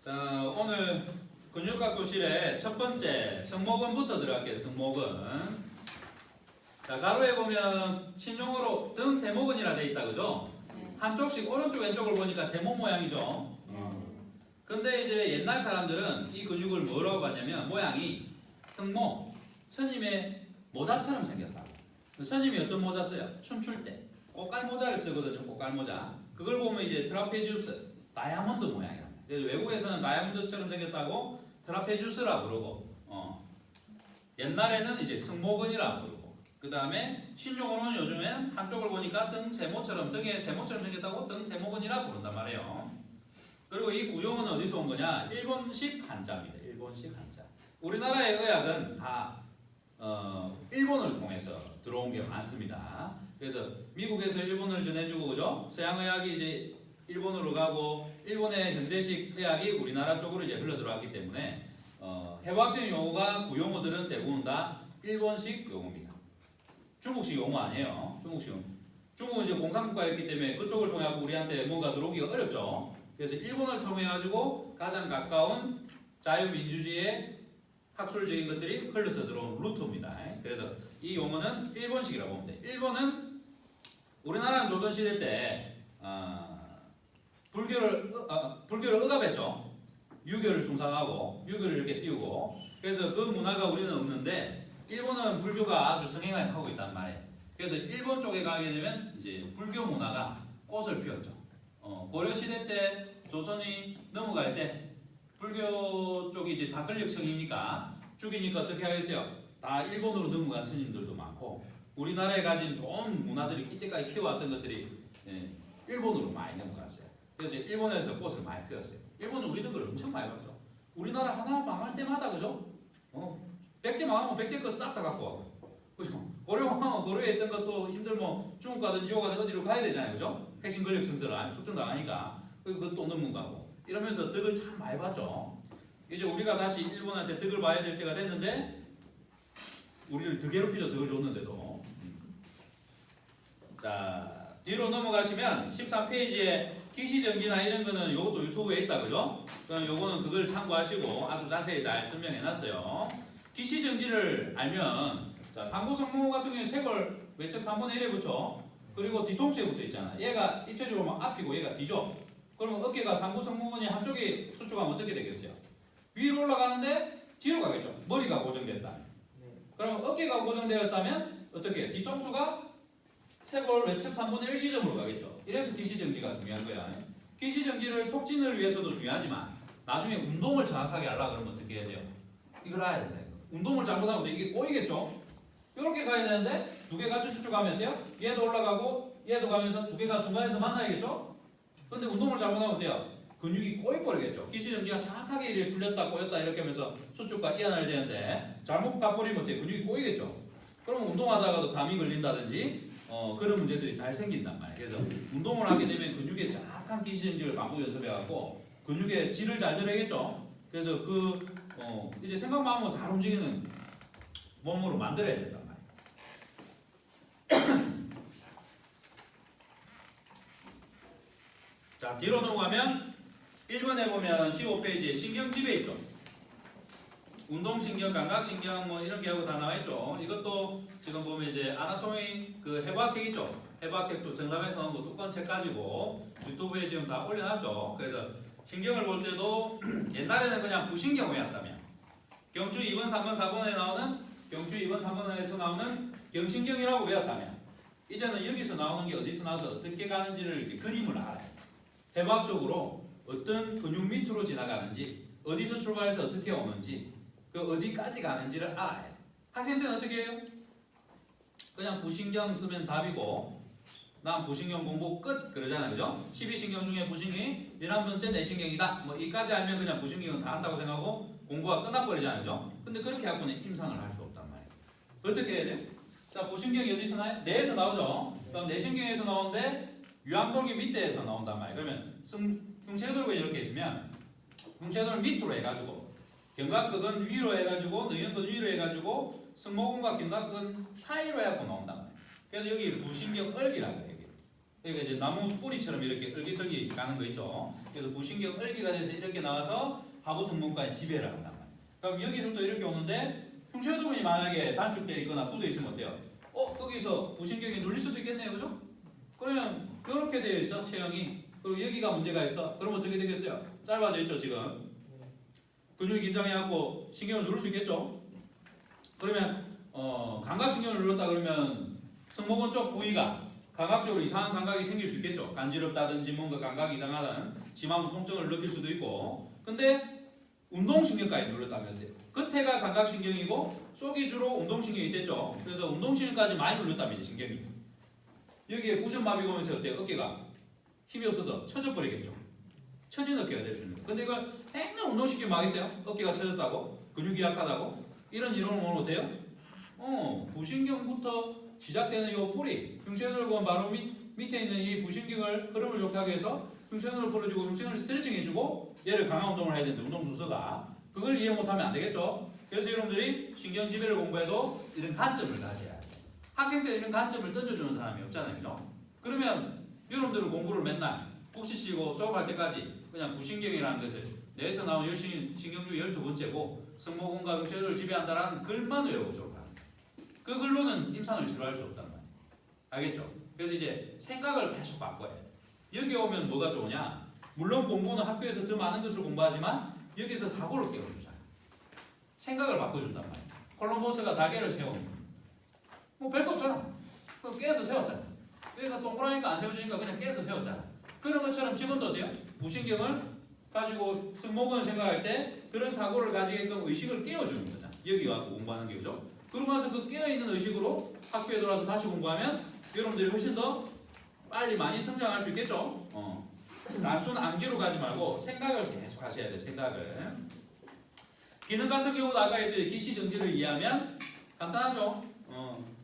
오늘 근육학 교실의 첫 번째 승모근부터 들어갈게요. 승모근. 자, 가로에 보면 신용어로 등 세모근이라 돼 있다, 그죠? 한쪽씩 오른쪽 왼쪽을 보니까 세모 모양이죠. 근데 이제 옛날 사람들은 이 근육을 뭐라고 봤냐면 모양이 승모, 스님의 모자처럼 생겼다. 스님이 어떤 모자 써요? 춤출 때 꽃갈 모자를 쓰거든요. 꽃갈 모자. 그걸 보면 이제 트라페지우스, 다이아몬드 모양이야. 그래서 외국에서는 다이아몬드처럼 생겼다고 트라페지우스라고 그러고, 옛날에는 이제 승모근이라고 그러고, 그 다음에 신용어로는 요즘엔 한쪽을 보니까 등 세모처럼, 등에 세모처럼 생겼다고 등 세모근이라고 부른단 말이에요. 그리고 이 구용은 어디서 온 거냐? 일본식 한자입니다. 일본식 한자. 우리나라의 의학은 다 일본을 통해서 들어온 게 많습니다. 그래서 미국에서 일본을 전해주고, 그죠? 서양의학이 이제 일본으로 가고, 일본의 현대식 의학이 우리나라 쪽으로 이제 흘러 들어왔기 때문에 해부학적인 용어가 구용어들은 대부분 다 일본식 용어입니다. 중국식 용어 아니에요. 중국식 용어. 중국은 이제 공산국가였기 때문에 그쪽을 통해 우리한테 뭐가 들어오기가 어렵죠. 그래서 일본을 통해 가지고 가장 가까운 자유민주주의의 학술적인 것들이 흘러서 들어온 루트입니다. 그래서 이 용어는 일본식이라고 보면 돼. 일본은 우리나라는 조선시대 때 불교를 억압했죠. 유교를 숭상하고 유교를 이렇게 띄우고, 그래서 그 문화가 우리는 없는데 일본은 불교가 아주 성행하고 있단 말이에요. 그래서 일본 쪽에 가게 되면 이제 불교 문화가 꽃을 피웠죠. 고려 시대 때 조선이 넘어갈 때 불교 쪽이 이제 다 권력층이니까 죽이니까 어떻게 하겠어요? 다 일본으로 넘어간 스님들도 많고, 우리나라에 가진 좋은 문화들이 이때까지 키워왔던 것들이 일본으로 많이 넘어갔어요. 그래서 일본에서 꽃을 많이 피웠어요. 일본은 우리들 걸 엄청 많이 봤죠. 우리나라 하나 망할 때마다, 그죠? 백제 망하면 백제 거 싹 다 갖고 와고, 그죠? 고려 망하면 고려에 있던 것도 힘들면 중국 가든 유럽 가든 어디로 가야 되잖아요, 그죠? 핵심 권력층들 아니면 숙청당하니까 그것도 넘어가고, 이러면서 덕을 참 많이 봤죠. 이제 우리가 다시 일본한테 덕을 봐야 될 때가 됐는데, 우리를 더 괴롭히죠. 덕을 줬는데도. 자, 뒤로 넘어가시면 13페이지에 기시정지나 이런 거는 요것도 유튜브에 있다, 그죠? 그럼 요거는 그걸 참고하시고 아주 자세히 잘 설명해놨어요. 기시정지를 알면, 자, 상부성모 같은 경우에 쇄골 외측 3분의 1에 붙여, 그리고 뒤통수에 붙어 있잖아. 얘가 입체적으로 보면 앞이고 얘가 뒤죠. 그러면 어깨가 상부성모근이 한쪽이 수축하면 어떻게 되겠어요? 위로 올라가는데 뒤로 가겠죠. 머리가 고정됐다. 그러면 어깨가 고정되었다면 어떻게 해요? 뒤통수가 쇄골 외측 3분의 1 지점으로 가겠죠. 이래서 기시정지가 중요한 거야. 기시정지를 촉진을 위해서도 중요하지만 나중에 운동을 정확하게 하려고 그러면 어떻게 해야 돼요? 이걸 알아야 된다. 운동을 잘못하면 이게 꼬이겠죠? 이렇게 가야 되는데 두 개 같이 수축하면 돼요? 얘도 올라가고 얘도 가면서 두 개가 중간에서 만나야겠죠? 근데 운동을 잘못하면 돼요? 근육이 꼬여버리겠죠. 기시정지가 정확하게 이렇게 풀렸다 꼬였다 이렇게 하면서 수축과 이완을 되는데 잘못 가버리면 어때요? 근육이 꼬이겠죠. 그러면 운동하다가도 감이 걸린다든지 그런 문제들이 잘 생긴단 말이에요. 그래서 운동을 하게 되면 근육의 정확한 기시정지를 반복 연습해갖고 근육의 질을 잘 들어야겠죠. 그래서 이제 생각만 하면 잘 움직이는 몸으로 만들어야 된단 말이에요. 자, 뒤로 넘어가면 1번에 보면 15페이지에 신경집에 있죠. 운동신경, 감각신경 뭐 이런 게하고 다 나와있죠. 이것도 지금 보면 이제 아나토미 그 해부학책 있죠. 해부학책도 정답에서 나온 거 두꺼운 책 가지고 유튜브에 지금 다 올려놨죠. 그래서 신경을 볼 때도 옛날에는 그냥 부신경 외웠다면, 경추 2번, 3번, 4번에 나오는 경추 2번, 3번에서 나오는 경신경이라고 외웠다면, 이제는 여기서 나오는 게 어디서 나와서 어떻게 가는지를 이제 그림을 알아요. 해부학적으로 어떤 근육 밑으로 지나가는지, 어디서 출발해서 어떻게 오는지, 그 어디까지 가는지를 알아야 돼. 학생들은 어떻게 해요? 그냥 부신경 쓰면 답이고, 난 부신경 공부 끝 그러잖아요, 그죠? 12신경 중에 부신경이 11번째 내신경이다. 뭐 이까지 알면 그냥 부신경은 다 한다고 생각하고 공부가 끝나버리잖아요, 그죠? 근데 그렇게 하고는 임상을 할 수 없단 말이에요. 어떻게 해야 돼? 자, 부신경이 어디서 나요? 뇌에서 나오죠. 그럼 내신경에서 나오는데 유황돌기 밑에서 나온단 말이에요. 그러면 흉쇄돌근 이렇게 있으면 흉쇄돌 밑으로 해가지고 견갑근은 위로 해가지고 능형근 위로 해가지고 승모근과 견갑근 사이로 해갖고 나온단 말이에요. 그래서 여기 부신경 얼기라고 해요. 그러니까 이제 나무 뿌리처럼 이렇게 을기설기 가는 거 있죠. 그래서 부신경 을기가 돼서 이렇게 나와서 하부 승모근까지 지배를 한단 말이에요. 그럼 여기서부터 이렇게 오는데 흉쇄부근이 만약에 단축되어 있거나 굳어 있으면 어때요? 거기서 부신경이 눌릴 수도 있겠네요, 그죠? 그러면 이렇게 되어 있어 체형이. 그리고 여기가 문제가 있어. 그러면 어떻게 되겠어요? 짧아져 있죠 지금. 근육이 긴장해갖고 신경을 누를 수 있겠죠? 그러면 감각신경을 눌렀다 그러면 승모근 쪽 부위가 감각적으로 이상한 감각이 생길 수 있겠죠. 간지럽다든지 뭔가 감각이 이상하다는 심한 통증을 느낄 수도 있고. 근데 운동신경까지 눌렀다면 돼요. 끝에가 감각신경이고 속이 주로 운동신경이 됐죠. 그래서 운동신경까지 많이 눌렀다면 이제 신경이. 여기에 부전마비가 오면서 어때요? 어깨가 힘이 없어도 처져 버리겠죠. 처진 어깨가 될 수 있는 거예요. 근데 이걸 맨날 운동시키면 하겠어요? 어깨가 처졌다고? 근육이 약하다고? 이런 이론을 보면 어때요? 부신경부터 시작되는 이 뿌리, 흉쇄근골 바로 밑에 있는 이 부신경을 흐름을 좋게 하기 위해서 흉쇄근을 풀어주고 흉쇄근을 스트레칭 해주고 얘를 강화 운동을 해야 되는데 운동 순서가 그걸 이해 못하면 안 되겠죠. 그래서 여러분들이 신경지배를 공부해도 이런 관점을 가져야 돼요. 학생 때 이런 관점을 던져주는 사람이 없잖아요, 그죠? 그러면 여러분들은 공부를 맨날 국시 치고 졸업할 때까지 그냥 부신경이라는 것을 뇌에서 나온 신경주 12번째고 승모근과 흉쇄를 지배한다라는 글만 외우고 졸업합니다. 그 글로는 임산을 치료할 수 없단 말이에요. 알겠죠? 그래서 이제 생각을 계속 바꿔야 돼요. 여기 오면 뭐가 좋으냐? 물론 공부는 학교에서 더 많은 것을 공부하지만 여기서 사고를 깨워주잖아요. 생각을 바꿔준단 말이에요. 콜럼버스가 달걀을 세우는 뭐 별거 없잖아. 그럼 깨서 세웠잖아. 여기가 동그라니까 안 세워지니까 그냥 깨서 세웠잖아. 그런 것처럼 지금도 어때요? 부신경을 가지고 승모근을 생각할 때 그런 사고를 가지게끔 의식을 깨워주는 거잖아. 여기 와서 공부하는 게 그죠? 그러고 나서 그 깨어있는 의식으로 학교에 들어와서 다시 공부하면 여러분들이 훨씬 더 빨리 많이 성장할 수 있겠죠? 단순 암기로 가지 말고 생각을 계속 하셔야 돼. 생각을. 기능 같은 경우도 아까 했듯이 기시정지를 이해하면 간단하죠?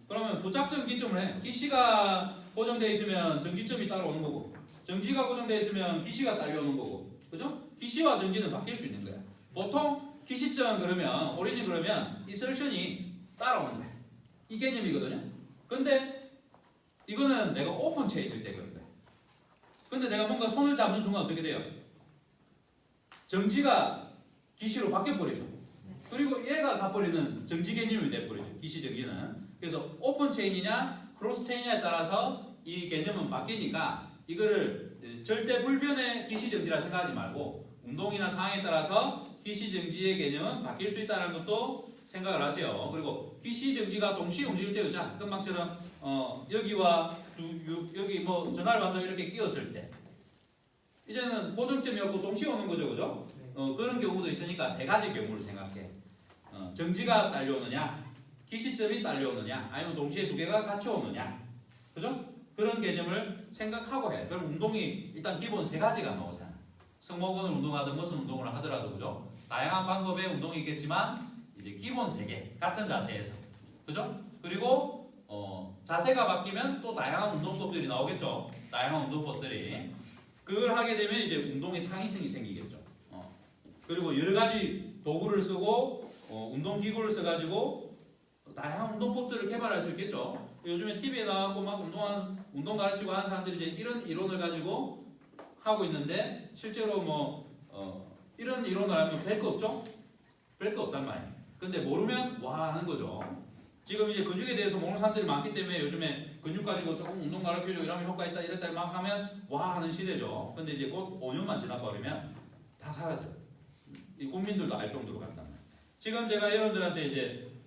그러면 부착점 기점을 해. 기시가 고정되어 있으면 정지점이 따라오는 거고 정지가 고정되어 있으면 기시가 딸려오는 거고 그죠? 기시와 정지는 바뀔 수 있는 거야. 보통 기시점 그러면 오리진 그러면 이설션이 따라오는 거야. 이 개념이거든요. 근데 이거는 내가 오픈 체인일 때 그런 거야. 근데 내가 뭔가 손을 잡는 순간 어떻게 돼요? 정지가 기시로 바뀌어버리죠. 그리고 얘가 가버리는 정지 개념이 돼버리죠. 기시 정지는. 그래서 오픈 체인이냐 크로스 체인이냐에 따라서 이 개념은 바뀌니까 이거를 절대 불변의 기시 정지라 생각하지 말고 운동이나 상황에 따라서 기시 정지의 개념은 바뀔 수 있다는 것도 생각을 하세요. 그리고 기시 정지가 동시에 움직일 때 그죠? 금방처럼 여기와 여기 뭐 전화를 받는다 이렇게 끼웠을 때 이제는 고정점이 없고 동시에 오는 거죠, 그죠? 그런 경우도 있으니까 세 가지 경우를 생각해. 정지가 딸려오느냐, 기시점이 딸려오느냐, 아니면 동시에 두 개가 같이 오느냐, 그죠? 그런 개념을 생각하고 해. 그럼 운동이 일단 기본 세 가지가 나오잖아. 승모근을 운동하든 무슨 운동을 하더라도 그죠? 다양한 방법의 운동이 있겠지만 이제 기본 세 개, 같은 자세에서, 그죠? 그리고 자세가 바뀌면 또 다양한 운동법들이 나오겠죠. 다양한 운동법들이. 그걸 하게 되면 이제 운동의 창의성이 생기겠죠. 그리고 여러 가지 도구를 쓰고 운동기구를 써가지고 다양한 운동법들을 개발할 수 있겠죠. 요즘에 TV에 나와서 막 운동 가르치고 하는 사람들이 이제 이런 이론을 가지고 하고 있는데 실제로 이런 이론을 하면 별 거 없죠? 별 거 없단 말이에요. 근데 모르면 와 하는 거죠. 지금 이제 근육에 대해서 모르는 사람들이 많기 때문에 요즘에 근육 가지고 조금 운동 가르쳐주고 이러면 효과 있다 이랬다 막 하면 와 하는 시대죠. 근데 이제 곧 5년만 지나버리면 다 사라져요. 이 국민들도 알 정도로 간단 말이에요. 지금 제가 여러분들한테 이제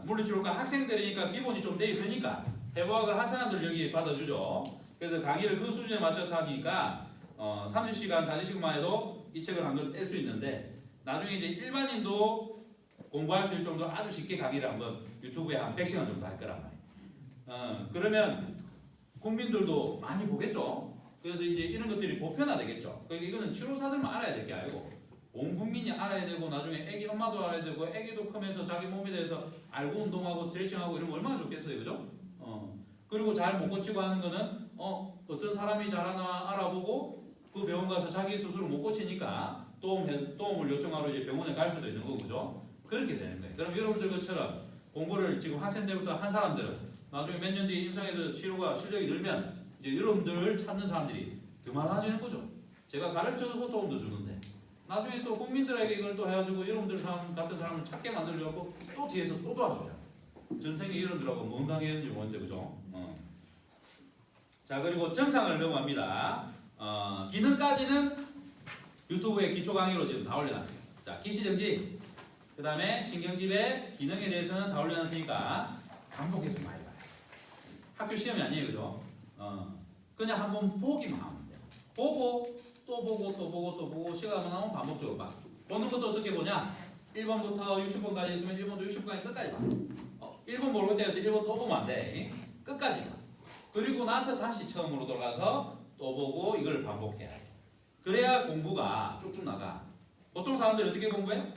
물리치료과 학생들이니까 기본이 좀 돼 있으니까 해부학을 한 사람들 여기 받아주죠. 그래서 강의를 그 수준에 맞춰서 하니까 30시간, 40시간만 해도 이 책을 한 권 뗄 수 있는데 나중에 이제 일반인도 공부할 수 있을 정도로 아주 쉽게 강의를 한번 유튜브에 한 100시간 정도 할 거란 말이에요. 그러면 국민들도 많이 보겠죠. 그래서 이제 이런 것들이 보편화되겠죠. 그러니까 이거는 치료사들만 알아야 될 게 아니고 온 국민이 알아야 되고 나중에 애기 엄마도 알아야 되고 애기도 크면서 자기 몸에 대해서 알고 운동하고 스트레칭하고 이러면 얼마나 좋겠어요, 그죠? 그리고 잘 못 고치고 하는 거는 어떤 사람이 잘하나 알아보고 그 병원 가서 자기 스스로 못 고치니까 도움을 요청하러 이제 병원에 갈 수도 있는 거고, 그죠? 그렇게 되는 거예요. 그럼 여러분들 것처럼 공부를 지금 학생 때부터 한 사람들은 나중에 몇 년 뒤에 임상에서 치료가 실력이 늘면 이제 여러분들을 찾는 사람들이 더 많아지는 거죠. 제가 가르쳐줘서 도움도 주는데 나중에 또 국민들에게 이걸 또 해가지고 여러분들 같은 사람을 찾게 만들려고 또 뒤에서 또 도와주잖아. 전생에 여러분들하고 뭔 관계였는지 모르는데 그죠? 자 그리고 정상을 넘어갑니다. 기능까지는 유튜브에 기초 강의로 지금 다 올려놨어요. 자 기시정지 그 다음에 신경집의 기능에 대해서는 다 올려놨으니까 반복해서 많이 봐요. 학교 시험이 아니에요 그죠? 그냥 한번 보기만 하면 돼요. 보고 또 보고 또 보고 또 보고 시간 나오면 반복적으로 봐. 보는 것도 어떻게 보냐? 1번부터 60번까지 있으면 1번부터 60번까지 끝까지 봐. 1번 모르겠다 해서 1번 또 보면 안 돼. 끝까지 봐. 그리고 나서 다시 처음으로 돌아가서 또 보고 이걸 반복해야 돼. 그래야 공부가 쭉쭉 나가. 보통 사람들이 어떻게 공부해요?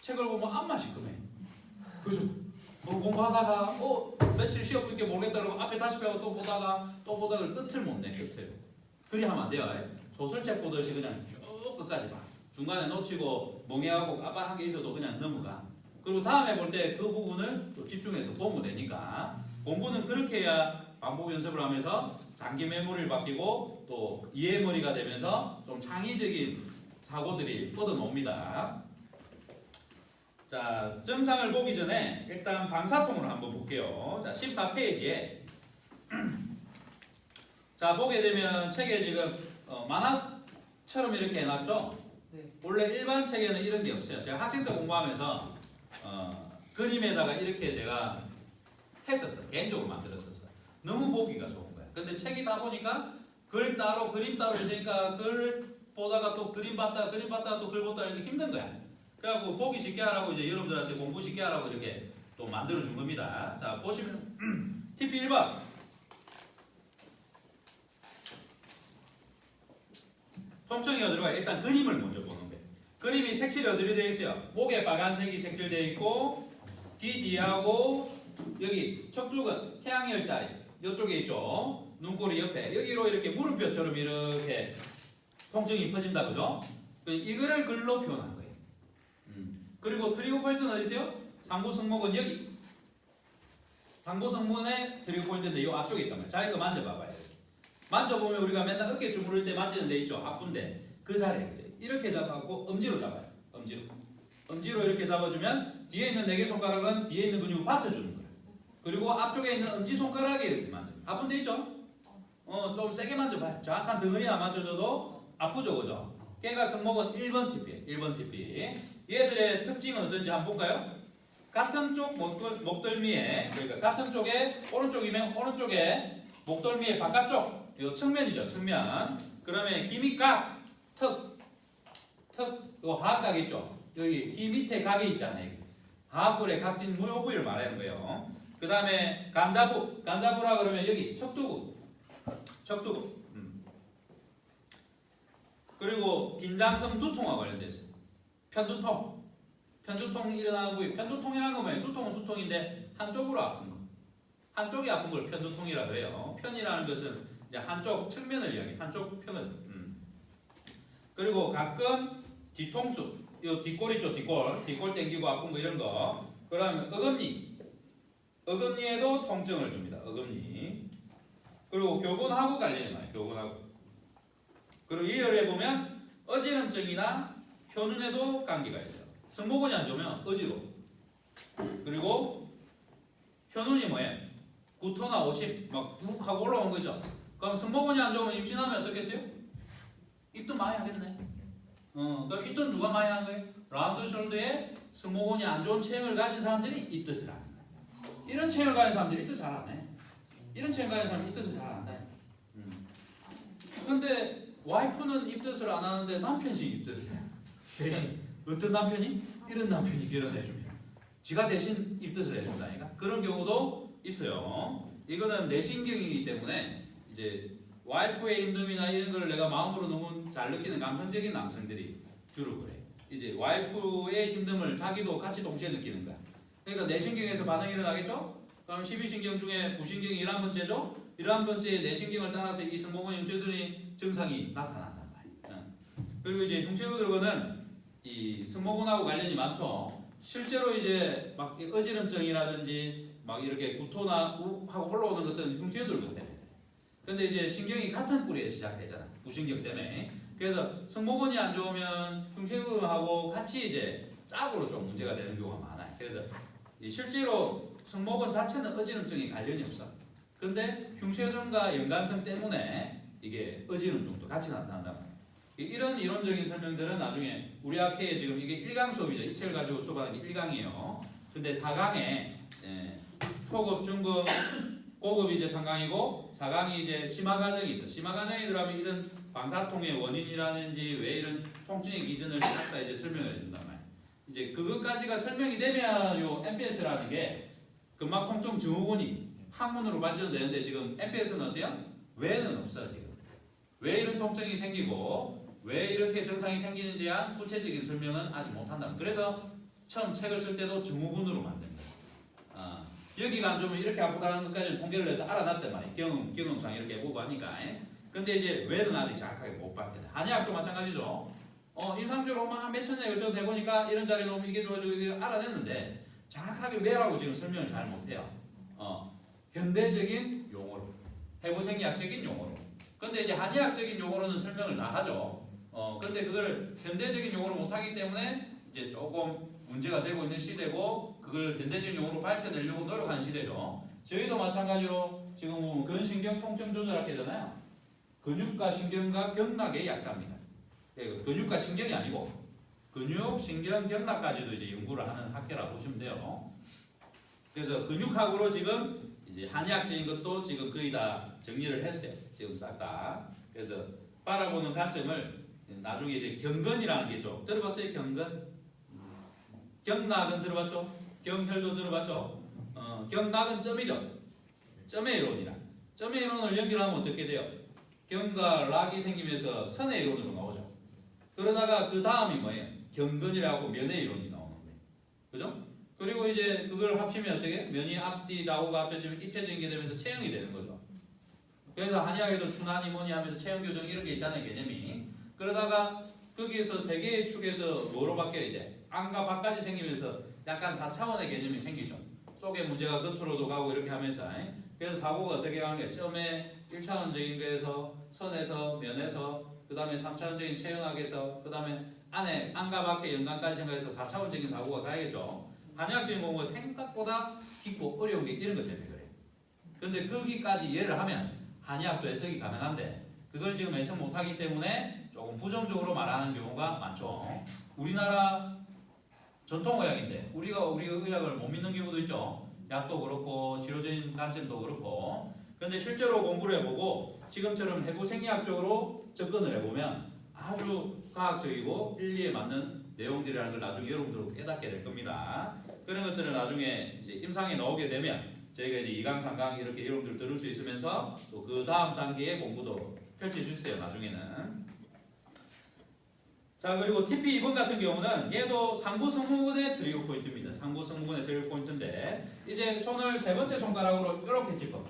책을 보면 앞만 시큼해. 그죠? 공부하다가 며칠 시험 볼게 모르겠다 그러고 앞에 다시 배워 또 보다가 끝을 못 내. 끝을. 그리 하면 안 돼요. 소설책 보듯이 그냥 쭉 끝까지 봐. 중간에 놓치고 멍해하고 깜빡한 게 있어도 그냥 넘어가. 그리고 다음에 볼 때 그 부분을 또 집중해서 보면 되니까 공부는 그렇게 해야 반복 연습을 하면서 장기 메모리를 바뀌고 또 이해머리가 되면서 좀 창의적인 사고들이 뻗어나옵니다. 자, 정상을 보기 전에 일단 방사통을 한번 볼게요. 자, 14페이지에 자 보게 되면 책에 지금 만화처럼 이렇게 해놨죠? 네. 원래 일반 책에는 이런 게 없어요. 제가 학생 때 공부하면서 그림에다가 이렇게 내가 했었어. 개인적으로 만들었었어. 너무 보기가 좋은 거야. 근데 책이 다 보니까 글 따로 그림 따로 있으니까 글 보다가 또 그림 봤다가 또 글 보다가 이렇게 힘든 거야. 그래갖고 보기 쉽게 하라고 이제 여러분들한테 공부 쉽게 하라고 이렇게 또 만들어준 겁니다. 자 보시면 TP 1번 통증이 어디로 가요? 일단 그림을 먼저 보는 거예요. 그림이 색칠이 어디로 되어 있어요? 목에 빨간색이 색칠되어 있고 귀 뒤하고 여기 척두근 태양열자리 이쪽에 있죠. 눈꼬리 옆에 여기로 이렇게 물음표처럼 이렇게 통증이 퍼진다 그죠? 이거를 글로 표현한 거예요. 그리고 트리거 포인트는 어디 있어요? 상부 승모근 여기. 상부 승모근의 트리거 포인트인데 이 앞쪽에 있단 말이에요. 자 이거 만져봐봐요. 만져보면 우리가 맨날 어깨 주무를 때 만지는 데 있죠. 아픈데 그 자리에 이렇게 잡아갖고 엄지로 잡아요. 엄지로 이렇게 잡아주면 뒤에 있는 4개 손가락은 뒤에 있는 근육을 받쳐주는 거예요. 그리고 앞쪽에 있는 엄지손가락에 이렇게 만져요. 아픈 데 있죠? 좀 세게 만져봐요. 정확한 덩어리 안 만져줘도 아프죠 그죠? 걔가 승모근 1번 TP예요. 1번 TP. 얘들의 특징은 어떤지 한번 볼까요? 같은 쪽 목덜미에 그러니까 같은 쪽에 오른쪽이면 오른쪽에 목덜미의 바깥쪽 이 측면이죠. 측면. 그다음에 귀 밑각 턱 요 하악각 있죠. 여기 귀 밑에 각이 있잖아요. 하악골의 각진 무효 부위를 말하는 거예요. 그 다음에 간자부라 그러면 여기 척두근. 그리고 긴장성 두통과 관련돼 있어요. 편두통 일어나는 부위. 편두통이라는 건 뭐예요? 두통은 두통인데 한쪽으로 아픈 거. 한쪽이 아픈 걸 편두통이라고 해요. 편이라는 것은 이제 한쪽 측면을 이야기해. 한쪽 편을. 그리고 가끔 뒤통수, 요 뒷골 있죠, 뒷골 땡기고 아픈 거 이런 거. 그다음에 어금니에도 통증을 줍니다. 어금니. 그리고 교근하고 관련이 많아요. 교근하고. 그리고 이열해 보면 어지럼증이나 현운에도 관계가 있어요. 승모근이 안 좋으면 어지러워. 그리고 현운이 뭐예요? 구토나 오심 막 욱하고 올라온 거죠. 그럼 승모근이 안 좋으면 임신하면 어떻겠어요? 입도 많이 하겠네. 그럼 입도 누가 많이 하는 거예요? 라운드 숄더에 승모근이 안 좋은 체형을 가진 사람들이 입덧을 하는 거예요. 이런 체형을 가진 사람들이 입덧 잘 안 해. 이런 체형 가진 사람이 입덧을 잘 안 해. 근데 와이프는 입덧을 안 하는데 남편이 입덧을 해. 대신 어떤 남편이? 이런 남편이 결혼해줍니다. 지가 대신 입덧을 해준다니까. 그런 경우도 있어요. 이거는 내신경이기 때문에 이제 와이프의 힘듦이나 이런 걸 내가 마음으로 너무 잘 느끼는 감성적인 남성들이 주로 그래. 이제 와이프의 힘듦을 자기도 같이 동시에 느끼는 거야. 그러니까 내신경에서 반응이 일어나겠죠? 그럼 12신경 중에 부신경이 11번째죠? 11번째의 내신경을 따라서 이 승모근 흉쇄들이 증상이 나타난단 말이야. 그리고 이제 흉쇄들과는 이 승모근하고 관련이 많죠. 실제로 이제 막 어지럼증이라든지 막 이렇게 구토나 욱 하고 올라오는 것들은 흉쇄들 같아. 근데 이제 신경이 같은 뿌리에서 시작되잖아. 부신경 때문에. 그래서 승모근이 안 좋으면 흉쇄근하고 같이 이제 짝으로 좀 문제가 되는 경우가 많아요. 그래서 실제로 승모근 자체는 어지럼증이 관련이 없어. 근데 흉쇄근과 연관성 때문에 이게 어지럼증도 같이 나타난단 말이에요. 이런 이론적인 설명들은 나중에 우리 학회에 지금 이게 1강 수업이죠. 이체를 가지고 수업하는 게 1강이에요. 근데 4강에 초급, 중급, 고급이 이제 3강이고 4강이 이제 심화 과정이 있어. 심화 과정에 들어가면 이런 방사통의 원인이라든지 왜 이런 통증의 기전을 갖다 이제 설명을 해준단 말이야. 이제 그것까지가 설명이 되면 요 MPS라는 게 근막통증 증후군이 학문으로 발전되는데 지금 MPS는 어때요? 왜는 없어 지금. 왜 이런 통증이 생기고 왜 이렇게 증상이 생기는지에 대한 구체적인 설명은 아직 못한다. 그래서 처음 책을 쓸 때도 증후군으로 만든 거야. 여기가 안 좋으면 이렇게 아프다는 것까지 통계를 해서 알아놨단 말이야. 경험상 이렇게 해보고 하니까. 근데 이제 왜는 아직 정확하게 못 봤거든. 한의학도 마찬가지죠. 임상적으로 막 몇천 년에 걸쳐서 해보니까 이런 자리에 놓으면 이게 좋아지고 이게 알아냈는데 정확하게 왜라고 지금 설명을 잘 못해요. 현대적인 용어로, 해부생리학적인 용어로. 근데 이제 한의학적인 용어로는 설명을 다 하죠. 근데 그걸 현대적인 용어로 못하기 때문에 이제 조금 문제가 되고 있는 시대고 그걸 현대적인 용어로 밝혀내려고 노력하는 시대죠. 저희도 마찬가지로 지금 보면 근신경 통증 조절학회잖아요. 근육과 신경과 경락의 약자입니다. 근육과 신경이 아니고 근육, 신경, 경락까지도 이제 연구를 하는 학회라고 보시면 돼요. 그래서 근육학으로 지금 이제 한의학적인 것도 지금 거의 다 정리를 했어요. 지금 싹 다. 그래서 바라보는 관점을 나중에 이제 경근이라는 게 좀 들어봤어요? 경근? 경락은 들어봤죠? 경혈도 들어봤죠? 경락은 점이죠. 점의 이론이라. 점의 이론을 연결하면 어떻게 돼요? 경과 락이 생기면서 선의 이론으로 나오죠. 그러다가 그 다음이 뭐예요? 경근이라고 면의 이론이 나오는 거예요. 그죠? 그리고 이제 그걸 합치면 어떻게? 면이 앞뒤 좌우가 합쳐지면 입체적인 게 되면서 체형이 되는 거죠. 그래서 한의학에도 추나니 뭐니 하면서 체형 교정 이런 게 있잖아요, 개념이. 그러다가 거기에서 세 개의 축에서 뭐로 바뀌어요, 이제? 안과 밖까지 생기면서 약간 4차원의 개념이 생기죠. 속의 문제가 겉으로도 가고 이렇게 하면서. 그래서 사고가 어떻게 가는 거예요? 점에 1차원적인 거에서 선에서 면에서 그 다음에 3차원적인 체형학에서 그 다음에 안에 안과 밖에 연관까지 생각해서 4차원적인 사고가 가야겠죠. 한의학적인 공부가 생각보다 깊고 어려운 게 이런 것 때문에 그래요. 근데 거기까지 이해를 하면 한의학도 해석이 가능한데 그걸 지금 해석 못하기 때문에 조금 부정적으로 말하는 경우가 많죠. 우리나라 전통의학인데 우리 의학을 못 믿는 경우도 있죠. 약도 그렇고 치료적인 관점도 그렇고. 그런데 실제로 공부를 해보고 지금처럼 해부생리학적으로 접근을 해보면 아주 과학적이고 일리에 맞는 내용들이라는 걸 나중에 여러분들도 깨닫게 될 겁니다. 그런 것들을 나중에 이제 임상에 나오게 되면 저희가 이제 2강, 3강 이렇게 여러분들 들을 수 있으면서 또 그 다음 단계의 공부도 펼칠 수 있어요. 나중에는. 자, 그리고 TP 2번 같은 경우는 얘도 상부 승모근의 트리거 포인트입니다. 상부 승모근의 트리거 포인트인데 이제 손을 세 번째 손가락으로 이렇게 짚어.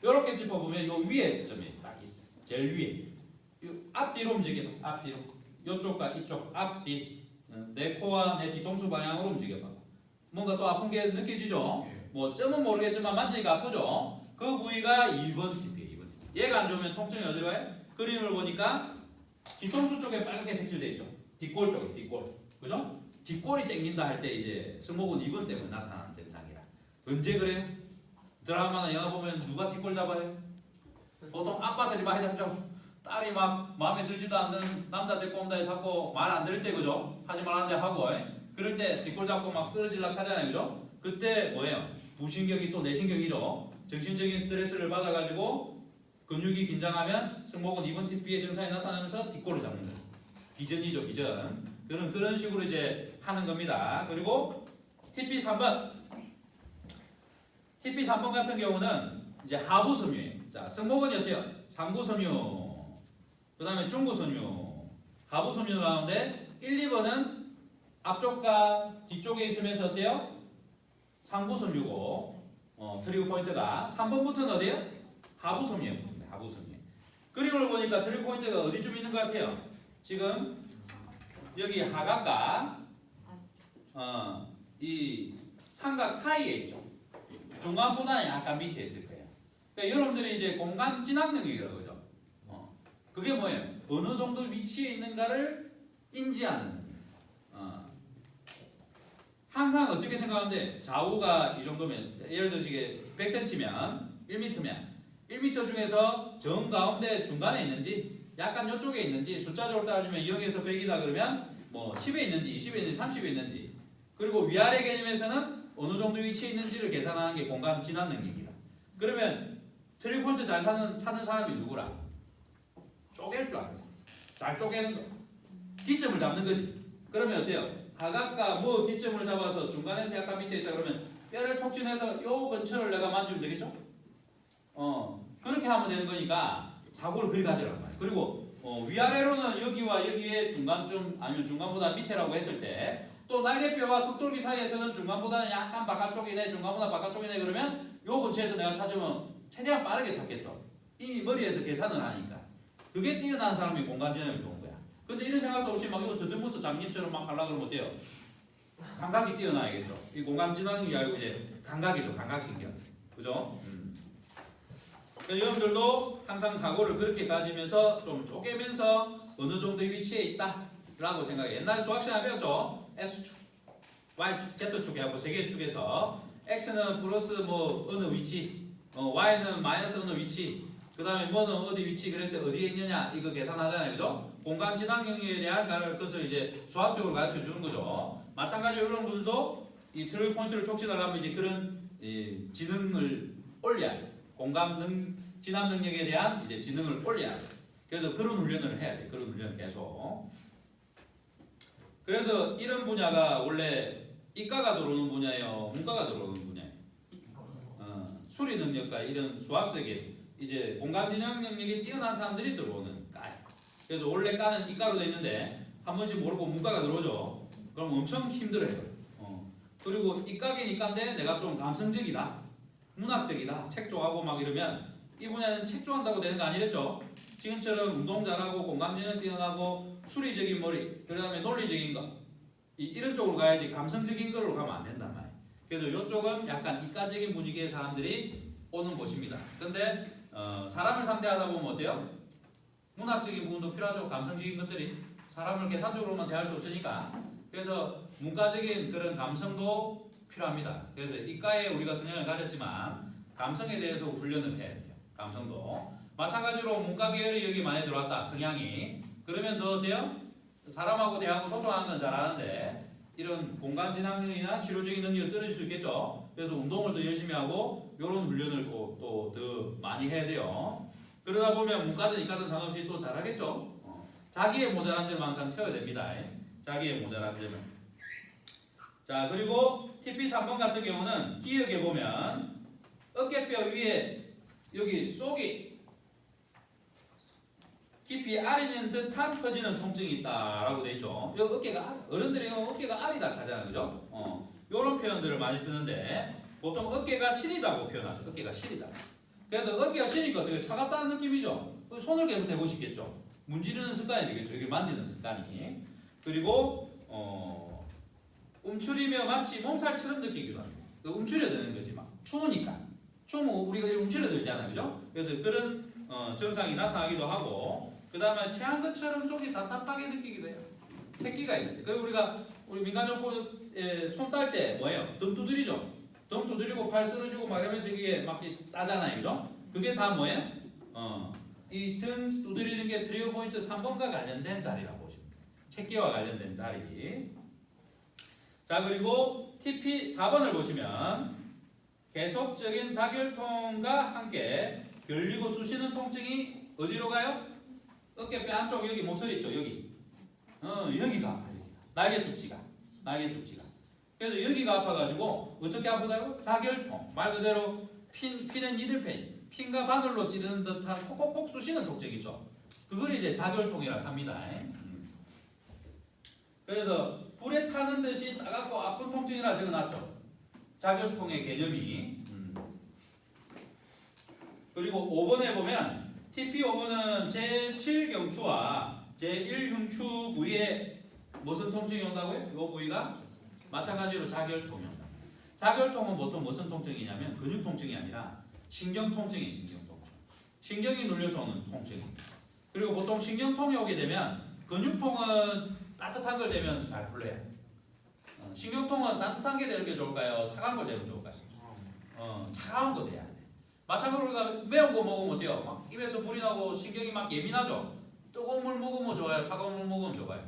이렇게 짚어보면 요 위에 점이 딱 있어. 제일 위에. 앞뒤로 움직여. 앞뒤로. 이쪽과 이쪽 앞뒤. 내 코와 내 뒤통수 방향으로 움직여봐. 뭔가 또 아픈 게 느껴지죠? 뭐 점은 모르겠지만 만지니까 아프죠? 그 부위가 2번 TP예요. 2번. 얘가 안 좋으면 통증이 어디로 가요? 그림을 보니까 뒤통수 쪽에 빨갛게 색칠돼 있죠. 뒷골 쪽에 뒷골. 그죠? 뒷골이 땡긴다 할 때 이제 승모근 2번 때문에 나타나는 증상이라. 언제 그래요? 드라마나 영화 보면 누가 뒷골 잡아요? 보통 아빠들이 많이 잡죠. 딸이 막 마음에 들지도 않는 남자 데리고 온다 해서 자꾸 말 안 들을 때 그죠? 하지 말라는데 하고 그럴 때 뒷골 잡고 막 쓰러질락 하잖아요. 그죠? 그때 뭐예요? 부신경이 또 내신경이죠. 정신적인 스트레스를 받아가지고 근육이 긴장하면 승모근 2번 TP의 증상이 나타나면서 뒷골을 잡는 거예요. 기전이죠, 기전. 그런 식으로 이제 하는 겁니다. 그리고 TP 3번. TP 3번 같은 경우는 이제 하부 섬유예요. 자, 승모근이 어때요? 상부 섬유. 그 다음에 중부 섬유. 하부 섬유 나오는데 1, 2번은 앞쪽과 뒤쪽에 있으면서 어때요? 상부 섬유고 트리거 포인트가 3번부터는 어디예요? 하부 섬유예요. 하부 섬유. 그림을 보니까 트리거 포인트가 어디쯤 있는 것 같아요? 지금 여기 하각과 이 삼각 사이에 있죠. 중간보다는 약간 밑에 있을 거예요. 그러니까 여러분들이 이제 공간 진학 능력이라고 그러죠. 그게 뭐예요? 어느 정도 위치에 있는가를 인지하는 능력. 항상 어떻게 생각하는데 좌우가 이 정도면 예를 들어 이게 100cm면 1m면 1m 중에서 정 가운데 중간에 있는지 약간 이쪽에 있는지 숫자적으로 따지면 0에서 100이다 그러면 뭐 10에 있는지 20에 있는지 30에 있는지 그리고 위아래 개념에서는 어느 정도 위치에 있는지를 계산하는 게 공간 진학 능력이다. 그러면 트리 포인트 잘 찾는 사람이 누구라? 쪼갤 줄 아는 사람. 잘 쪼개는 거. 기점을 잡는 거지. 그러면 어때요? 가각과 뭐 기점을 잡아서 중간에서 약간 밑에 있다 그러면 뼈를 촉진해서 요 근처를 내가 만지면 되겠죠? 그렇게 하면 되는 거니까 사고를 그리 가지란 말이에요. 그리고 위아래로는 여기와 여기의 중간쯤 아니면 중간보다 밑에라고 했을 때 또 날개뼈와 극돌기 사이에서는 중간보다는 약간 바깥쪽이네 중간보다 바깥쪽이네 그러면 요 근처에서 내가 찾으면 최대한 빠르게 찾겠죠. 이미 머리에서 계산을 하니까. 그게 뛰어난 사람이 공간진학이 좋은 거야. 근데 이런 생각도 없이 막 이거 더듬어서 장님처럼 막 하려고 그러면 어때요? 감각이 뛰어나야겠죠. 이 공간진학이 아니고 이제 감각이죠. 감각신경. 그죠? 여러분들도 항상 사고를 그렇게 가지면서 좀 쪼개면서 어느 정도의 위치에 있다라고 생각해. 옛날 수학 시간에 배웠죠? X축, Y축, Z축 해갖고 세 개의 축에서 X는 플러스 뭐 어느 위치, Y는 마이너스 어느 위치, 그 다음에 뭐는 어디 위치 그랬을 때 어디에 있느냐 이거 계산하잖아요. 그죠? 공간 진학 영역에 대한 것을 이제 수학적으로 가르쳐 주는 거죠. 마찬가지로 여러분들도 이 트리 포인트를 촉진하려면 이제 그런 지능을 올려야 돼. 공간 진학 능력에 대한 이제 지능을 올려야 돼. 그래서 그런 훈련을 해야 돼. 그런 훈련을 계속. 그래서 이런 분야가 원래 이과가 들어오는 분야예요. 문과가 들어오는 분야예요. 수리 능력과 이런 수학적인 이제 공간 진학 능력이 뛰어난 사람들이 들어오는 과예요. 그래서 원래 과는 이과로 돼 있는데 한 번씩 모르고 문과가 들어오죠. 그럼 엄청 힘들어요. 그리고 이과긴 이과인데 내가 좀 감성적이다, 문학적이다, 책 좋아하고 막 이러면 이 분야는 책 좋아한다고 되는 거 아니랬죠? 지금처럼 운동 잘하고 공간 진학 뛰어나고 수리적인 머리, 그 다음에 논리적인 거 이런 쪽으로 가야지 감성적인 거로 가면 안 된단 말이에요. 그래서 이쪽은 약간 이과적인 분위기의 사람들이 오는 곳입니다. 근데 사람을 상대하다 보면 어때요? 문학적인 부분도 필요하죠. 감성적인 것들이 사람을 계산적으로만 대할 수 없으니까. 그래서 문과적인 그런 감성도 필요합니다. 그래서 이과에 우리가 성향을 가졌지만 감성에 대해서 훈련을 해야 돼요. 감성도 마찬가지로 문과 계열이 여기 많이 들어왔다. 성향이 그러면 너 어때요? 사람하고 대하고 소통하는 건 잘하는데 이런 공간 진학력이나 치료적인 능력을 떨어질 수 있겠죠. 그래서 운동을 더 열심히 하고 이런 훈련을 또 더 많이 해야 돼요. 그러다 보면 문과든 이과든 상관없이 또 잘하겠죠. 자기의 모자란 점을 항상 채워야 됩니다. 자기의 모자란 점을. 자 그리고 TP 3번 같은 경우는 기억해 보면 어깨뼈 위에 여기 속이 깊이 아리는 듯한 퍼지는 통증이 있다라고 돼 있죠. 이 어깨가 어른들이 어깨가 아리다 하잖아요, 그죠? 이런 표현들을 많이 쓰는데 보통 어깨가 시리다고 표현하죠. 어깨가 시리다. 그래서 어깨가 시리니까 되게 차갑다는 느낌이죠. 손을 계속 대고 싶겠죠. 문지르는 습관이 되겠죠. 여기 만지는 습관이. 그리고 움츠리며 마치 몸살처럼 느끼기도 합니다. 움츠려드는 거지 막 추우니까. 추우면 우리가 움츠려들잖아요, 그죠? 그래서 그런 증상이 나타나기도 하고. 그 다음에 체한 것처럼 속이 답답하게 느끼기도 해요. 새끼가 있을 때. 그리고 우리 민간요법에 손 딸 때 뭐예요? 등 두드리죠. 등 두드리고 팔 쓸어주고 막 이러면서 이게 막 따잖아요. 그죠? 그게 다 뭐예요? 이 등 두드리는 게 트리거 포인트 3번과 관련된 자리라고 보시면 돼요. 새끼와 관련된 자리. 자, 그리고 TP 4번을 보시면 계속적인 자결통과 함께 결리고 쑤시는 통증이 어디로 가요? 어깨뼈 안쪽 여기 모서리 있죠. 여기. 여기가 아파요. 날개 축지가. 그래서 여기가 아파가지고 어떻게 아프다고? 자결통. 말 그대로 핀앤 니들페인. 핀과 바늘로 찌르는 듯한 콕콕콕 쑤시는 통증이죠. 그걸 이제 자결통이라고 합니다. 그래서 불에 타는 듯이 따갑고 아픈 통증이라 적어놨죠. 자결통의 개념이. 그리고 5번에 보면 TP5번은 제7경추와 제1흉추 부위에 무슨 통증이 온다고요? 이 부위가 마찬가지로 자결통이 온다. 자결통은 보통 무슨 통증이냐면 근육 통증이 아니라 신경통증이 신경통증. 신경이 눌려서 오는 통증입니다. 그리고 보통 신경통이 오게 되면 근육통은 따뜻한 걸 되면 잘 풀려요. 신경통은 따뜻한 게 되는 게 좋을까요? 차가운 걸 되면 좋을까요? 차가운 거 돼야 돼. 마찬가지로 우리가 매운 거 먹으면 어때요? 막 입에서 불이 나고 신경이 막 예민하죠? 뜨거운 물 먹으면 좋아요? 차가운 물 먹으면 좋아요?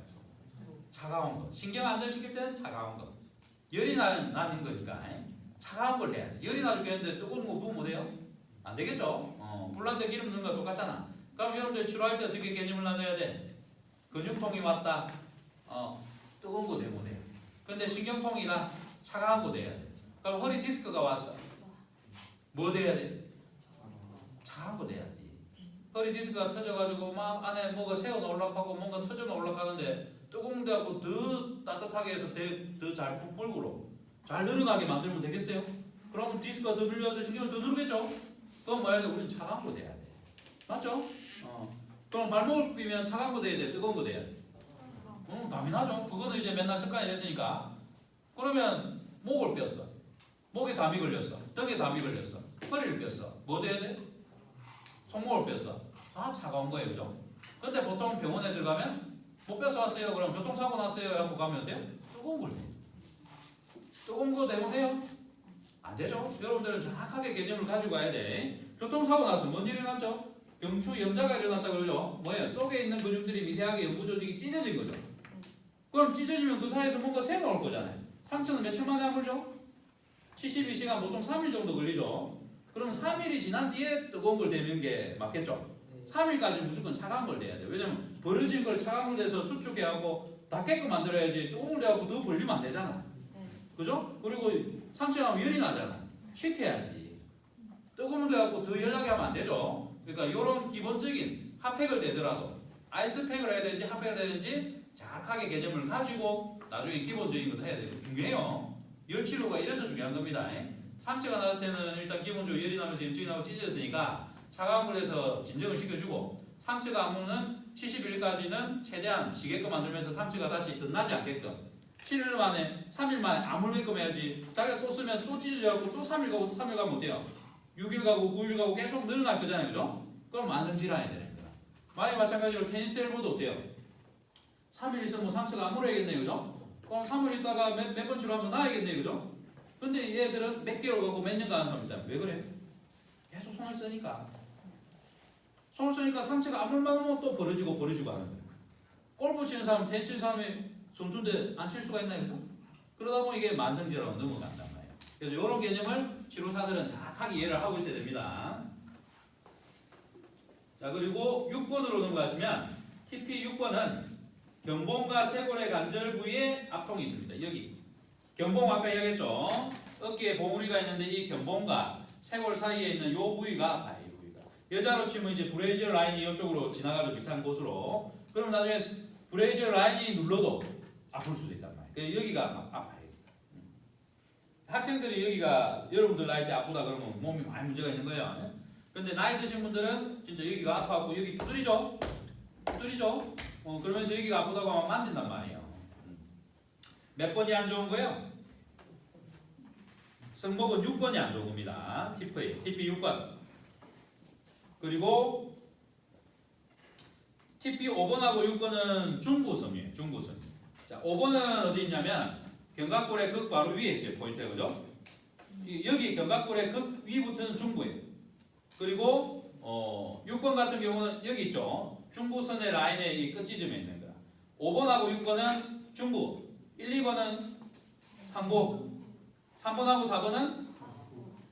차가운 거. 신경 안정시킬 때는 차가운 거. 열이 나는 거니까 차가운 걸 해야지. 열이 나 죽겠는데 뜨거운 거 부으면 돼요? 안 되겠죠? 불난데 기름 넣는 거 똑같잖아. 그럼 여러분들 치료할 때 어떻게 개념을 나눠야 돼? 근육통이 왔다. 뜨거운 거 되면 돼요. 근데 신경통이나 차가운 거 돼야 돼. 그럼 허리 디스크가 왔어. 뭐 돼야 돼? 차가운 거 돼야지. 허리 디스크가 터져가지고 막 안에 뭐가 새어 올라가고 뭔가 터져 올라가는데 뜨거운 데하고 더 따뜻하게 해서 더 잘 불구로 잘 늘어나게 만들면 되겠어요? 그럼 디스크가 더 늘려서 신경을 더 누르겠죠? 그건 뭐야 돼? 우리는 차가운 거 돼야 돼. 맞죠? 그럼 발목을 삐면 차가운 거 돼야 돼? 뜨거운 거 돼야 돼? 당연하죠. 그거는 이제 맨날 습관이 됐으니까. 그러면 목을 뺐어. 목에 담이 걸렸어. 덕에 담이 걸렸어. 허리를 뺐어. 뭐 돼야 돼? 손목을 뺐어. 다 차가운 거예요. 그죠? 근데 보통 병원에 들어가면 못 뺏어 왔어요. 그럼 교통사고 났어요. 하고 가면 어때요? 뜨거운 걸 돼. 뜨거운 거 되면 돼요? 안 되죠. 여러분들은 정확하게 개념을 가지고 가야 돼. 교통사고 나서 뭔 일이 났죠? 경추 염자가 일어났다 그러죠. 뭐예요? 속에 있는 근육들이 미세하게 연부 조직이 찢어진 거죠. 그럼 찢어지면 그 사이에서 뭔가 새 나올 거잖아요. 상처는 며칠 만에 아물죠? 72시간 보통 3일 정도 걸리죠. 그럼 3일이 지난 뒤에 뜨거운 걸 대는 게 맞겠죠? 3일까지 무조건 차가운 걸 대야 돼요. 왜냐면 버려진 걸 차가운 걸 대서 수축해 하고 닿게끔 만들어야지 뜨거운 걸 대고 더 벌리면 안 되잖아. 그죠? 그리고 상처가 나면 열이 나잖아. 식혀야지. 뜨거운 걸 대고 더 열나게 하면 안 되죠. 그러니까 이런 기본적인 핫팩을 대더라도 아이스팩을 해야 되는지 핫팩을 해야 되는지 정확하게 개념을 가지고 나중에 기본적인 것도 해야 돼요. 중요해요. 열 치료가 이래서 중요한 겁니다. 상처가 났을 때는 일단 기본적으로 열이 나면서 염증이 나고 찢어졌으니까 차가운 걸 해서 진정을 시켜주고 상처가 안 묻는 70일까지는 최대한 쉬게끔 만들면서 상처가 다시 덧나지 않게끔 7일 만에 3일 만에 아물게끔 해야지. 자기가 또 쓰면 또 찢어져갖고 또 3일 가고 3일 가면 어때요? 6일 가고 9일 가고 계속 늘어날 거잖아요. 그죠? 그럼 만성질환이 되는 거야. 만약 마찬가지로 테니스 엘보도 어때요? 3일 있으면 상처가 아물어야겠네요. 그죠? 그럼 3일 있다가 몇 번 치료하면 나아야겠네요. 그죠? 근데 얘들은 몇 개월 가고 몇 년 가는 사람입니다. 왜 그래? 계속 손을 쓰니까. 손을 쓰니까 상처가 아물만 하면 또 벌어지고 하는 거예요. 골프 치는 사람, 테니스 치는 사람이 선수인데 안 칠 수가 있나요? 그죠? 그러다 보면 이게 만성질환으로 넘어간단 말이에요. 그래서 이런 개념을 치료사들은 정확하게 이해를 하고 있어야 됩니다. 자, 그리고 6번으로 넘어가시면 TP 6번은 견봉과 쇄골의 관절 부위에 압통이 있습니다. 여기 견봉 아까 얘기했죠. 어깨에 봉우리가 있는데 이 견봉과 쇄골 사이에 있는 이 부위가 아파요. 이 부위가 여자로 치면 이제 브레이저 라인이 이쪽으로 지나가지고 비슷한 곳으로. 그럼 나중에 브레이저 라인이 눌러도 아플 수도 있단 말이에요. 그래서 여기가 막 아파요. 학생들이 여기가 여러분들 나이 때 아프다 그러면 몸이 많이 문제가 있는 거예요. 근데 나이 드신 분들은 진짜 여기가 아파갖고 여기 두드리죠? 그러면서 여기가 아프다고 하면 만진단 말이에요. 몇 번이 안 좋은 거예요? 성목은 6번이 안 좋은 겁니다. TP 6번. 그리고 TP 5번하고 6번은 중부섬이에요. 자, 5번은 어디 있냐면 견갑골의 극 바로 위에 있어요. 포인트가 그죠? 여기 견갑골의 극 위부터는 중부예요. 그리고 6번 같은 경우는 여기 있죠. 중부선의 라인의 이 끝지점에 있는 거야. 5번하고 6번은 중부, 1, 2번은 상부, 3번하고 4번은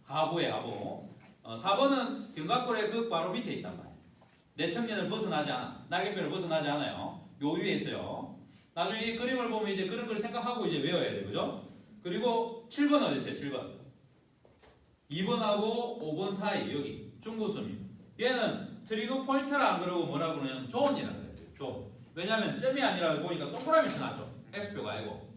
하부에 하부. 4번은 견갑골의 극 바로 밑에 있단 말이에요. 내청년을 벗어나지 않아. 날개뼈를 벗어나지 않아요. 요 위에 있어요. 나중에 이 그림을 보면 이제 그런 걸 생각하고 이제 외워야 돼요. 그죠? 그리고 7번 어디 있어요? 7번. 2번하고 5번 사이 여기 중부섬이. 얘는 트리거 포인트라 안 그러고 뭐라고 그러냐면 존이라 그래요. 존. 왜냐면 점이 아니라 보니까 동그라미 쳐놨죠. S표가 아니고.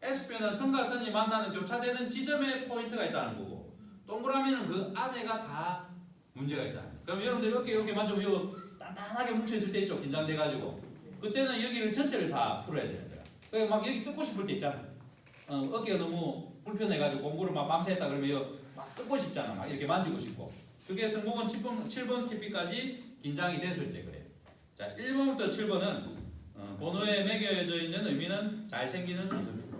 S표는 선과 선이 만나는 교차되는 지점에 포인트가 있다는 거고 동그라미는 그 안에가 다 문제가 있다. 그럼 여러분들이 어깨 이렇게 만지면 이거 단단하게 뭉쳐있을 때 있죠. 긴장돼가지고. 그때는 여기를 전체를 다 풀어야 되는 거야. 그러니까 막 여기 뜯고 싶을 때 있잖아. 어깨가 너무 불편해가지고 공부를 막 밤새 했다 그러면 막 뜯고 싶잖아. 막 이렇게 만지고 싶고. 그게 승모근 7번 TP까지 긴장이 됐을 때 그래요. 자, 1번부터 7번은 번호에 매겨져 있는 의미는 잘생기는 순서입니다.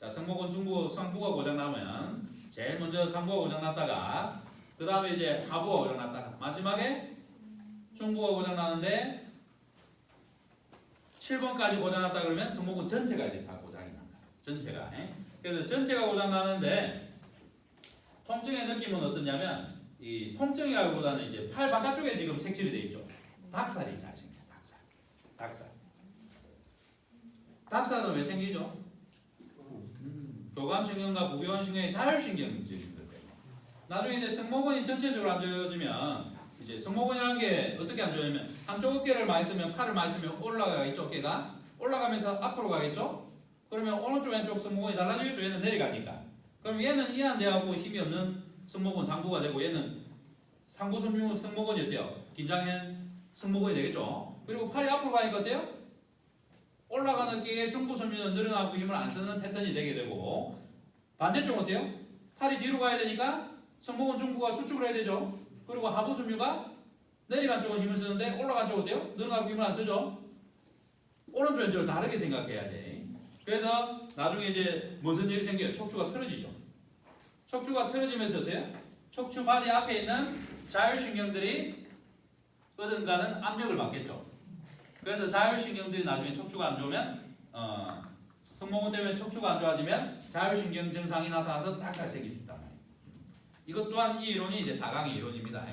자, 승모근 중부, 상부가 고장나면 제일 먼저 상부가 고장났다가 그 다음에 이제 하부가 고장났다가 마지막에 중부가 고장나는데 7번까지 고장났다 그러면 승모근 전체가 이제 다 고장이 난다. 전체가. 그래서 전체가 고장나는데 통증의 느낌은 어떠냐면 이 통증이라기보다는 이제 팔 바깥쪽에 지금 색칠이 돼 있죠. 닭살이 잘 생겨. 닭살. 닭살은 왜 생기죠? 교감신경과 부교감신경의 자율신경질인 것 때문에. 나중에 이제 승모근이 전체적으로 안 좋아지면 이제 승모근이라는 게 어떻게 안 좋아지면 한쪽 어깨를 많이 쓰면 팔을 많이 쓰면 올라가겠죠. 어깨가 올라가면서 앞으로 가겠죠. 그러면 오른쪽 왼쪽 승모근이 달라지겠죠. 얘는 내려가니까. 그럼 얘는 이완돼하고 힘이 없는 승모근 상부가 되고 얘는 상부 승모근이 어때요? 긴장한 승모근이 되겠죠. 그리고 팔이 앞으로 가니까 어때요? 올라가는 어깨의 중부 섬유는 늘어나고 힘을 안 쓰는 패턴이 되게 되고 반대쪽은 어때요? 팔이 뒤로 가야 되니까 승모근 중부가 수축을 해야 되죠. 그리고 하부 섬유가 내려간 쪽은 힘을 쓰는데 올라간 쪽은 어때요? 늘어나고 힘을 안 쓰죠. 오른쪽 왼쪽을 다르게 생각해야 돼. 그래서 나중에 이제 무슨 일이 생겨요? 척추가 틀어지죠. 척추가 틀어지면서 어때요? 척추 바디 앞에 있는 자율신경들이 어딘가는 압력을 받겠죠. 그래서 자율신경들이 나중에 척추가 안 좋으면 승모근 때문에 척추가 안 좋아지면 자율신경 증상이 나타나서 닭살 생길 수 있단 말이에요. 이것 또한 이 이론이 이제 4강의 이론입니다.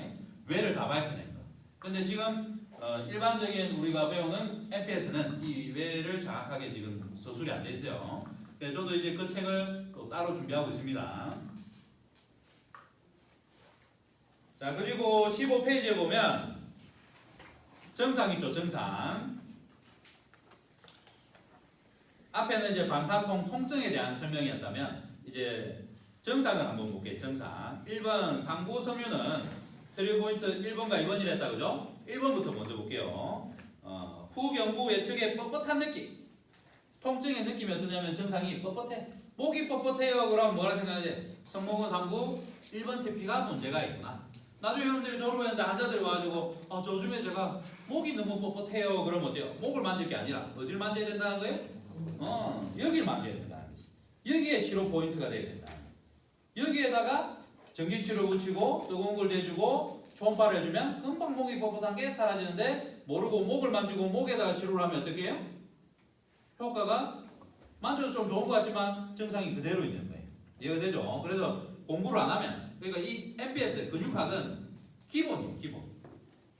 왜를 다 밝혀낸 거. 근데 지금 일반적인 우리가 배우는 MPS는 이 왜를 정확하게 지금 서술이 안 돼 있어요. 그래서 저도 이제 그 책을 또 따로 준비하고 있습니다. 자, 그리고 15페이지에 보면 정상 있죠, 정상. 앞에는 이제 방사통 통증에 대한 설명이었다면 이제 정상을 한번 볼게요. 정상. 1번 상부 섬유는 트리포인트 1번과 2번이라 했다 그죠? 1번부터 먼저 볼게요. 후경부 외측의 뻣뻣한 느낌. 통증의 느낌이 어떠냐면 정상이 뻣뻣해. 목이 뻣뻣해요. 그럼 뭐라 생각하지? 승모근 상부 1번 TP가 문제가 있구나. 나중에 여러분들이 졸업했는데 환자들이 와가지고 저 요즘에 제가 목이 너무 뻣뻣해요. 그러면 어때요? 목을 만질 게 아니라 어디를 만져야 된다는 거예요? 여기를 만져야 된다는 거지. 여기에 치료 포인트가 돼야 된다. 여기에다가 전기치료 붙이고 뜨거운 걸 대주고 초음파를 해주면 금방 목이 뻣뻣한 게 사라지는데 모르고 목을 만지고 목에다가 치료를 하면 어떻게 해요? 효과가 만져도 좀 좋은 것 같지만 증상이 그대로 있는 거예요. 이해가 되죠? 그래서 공부를 안 하면 그러니까 이 MPS 근육학은 기본이에요. 기본.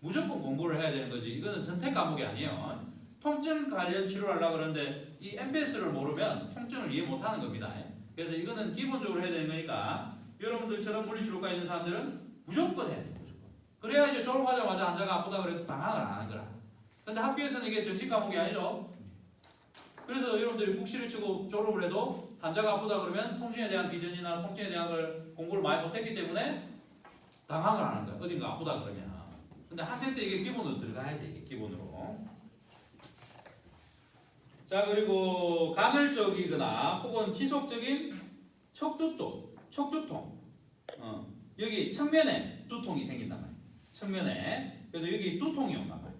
무조건 공부를 해야 되는 거지. 이거는 선택 과목이 아니에요. 통증 관련 치료를 하려고 그러는데 이 MPS를 모르면 통증을 이해 못하는 겁니다. 그래서 이거는 기본적으로 해야 되는 거니까 여러분들처럼 물리치료과 있는 사람들은 무조건 해야 돼요. 무조건. 그래야 이제 졸업하자마자 환자가 아프다 그래도 당황을 안 하는 거라. 근데 학교에서는 이게 정식 과목이 아니죠. 그래서 여러분들이 국시를 치고 졸업을 해도 환자가 아프다 그러면 통증에 대한 기전이나 통증에 대한 걸 공부를 많이 못했기 때문에 당황을 하는 거야. 어딘가 아프다 그러면. 근데 학생 때 이게 기본으로 들어가야 돼. 이게 기본으로. 자, 그리고 간헐적이거나 혹은 지속적인 척두통. 여기 측면에 두통이 생긴단 말이야. 측면에. 그래서 여기 두통이 온단 말이야.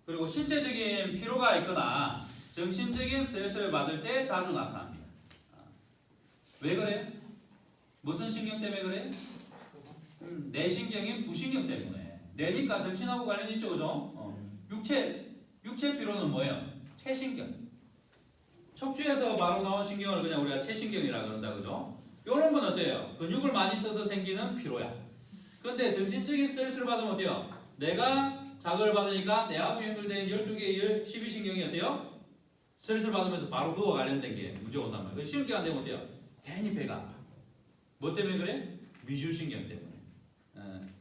그리고 신체적인 피로가 있거나 정신적인 스트레스를 받을 때 자주 나타납니다. 왜 그래요? 무슨 신경 때문에 그래요? 뇌신경인 부신경 때문에. 뇌니까 정신하고 관련이 있죠, 그죠? 육체 피로는 뭐예요? 체신경. 척추에서 바로 나온 신경을 그냥 우리가 체신경이라 그런다, 그죠? 요런 건 어때요? 근육을 많이 써서 생기는 피로야. 그런데 정신적인 스트레스를 받으면 어때요? 내가 자극을 받으니까 뇌하고 연결된 12개의 12신경이 어때요? 스트레스를 받으면서 바로 그거와 관련된 게 문제가 온단 말이에요. 신경이 안 되면 어때요? 괜히 배가 아파. 뭐 때문에 그래? 미주신경 때문에.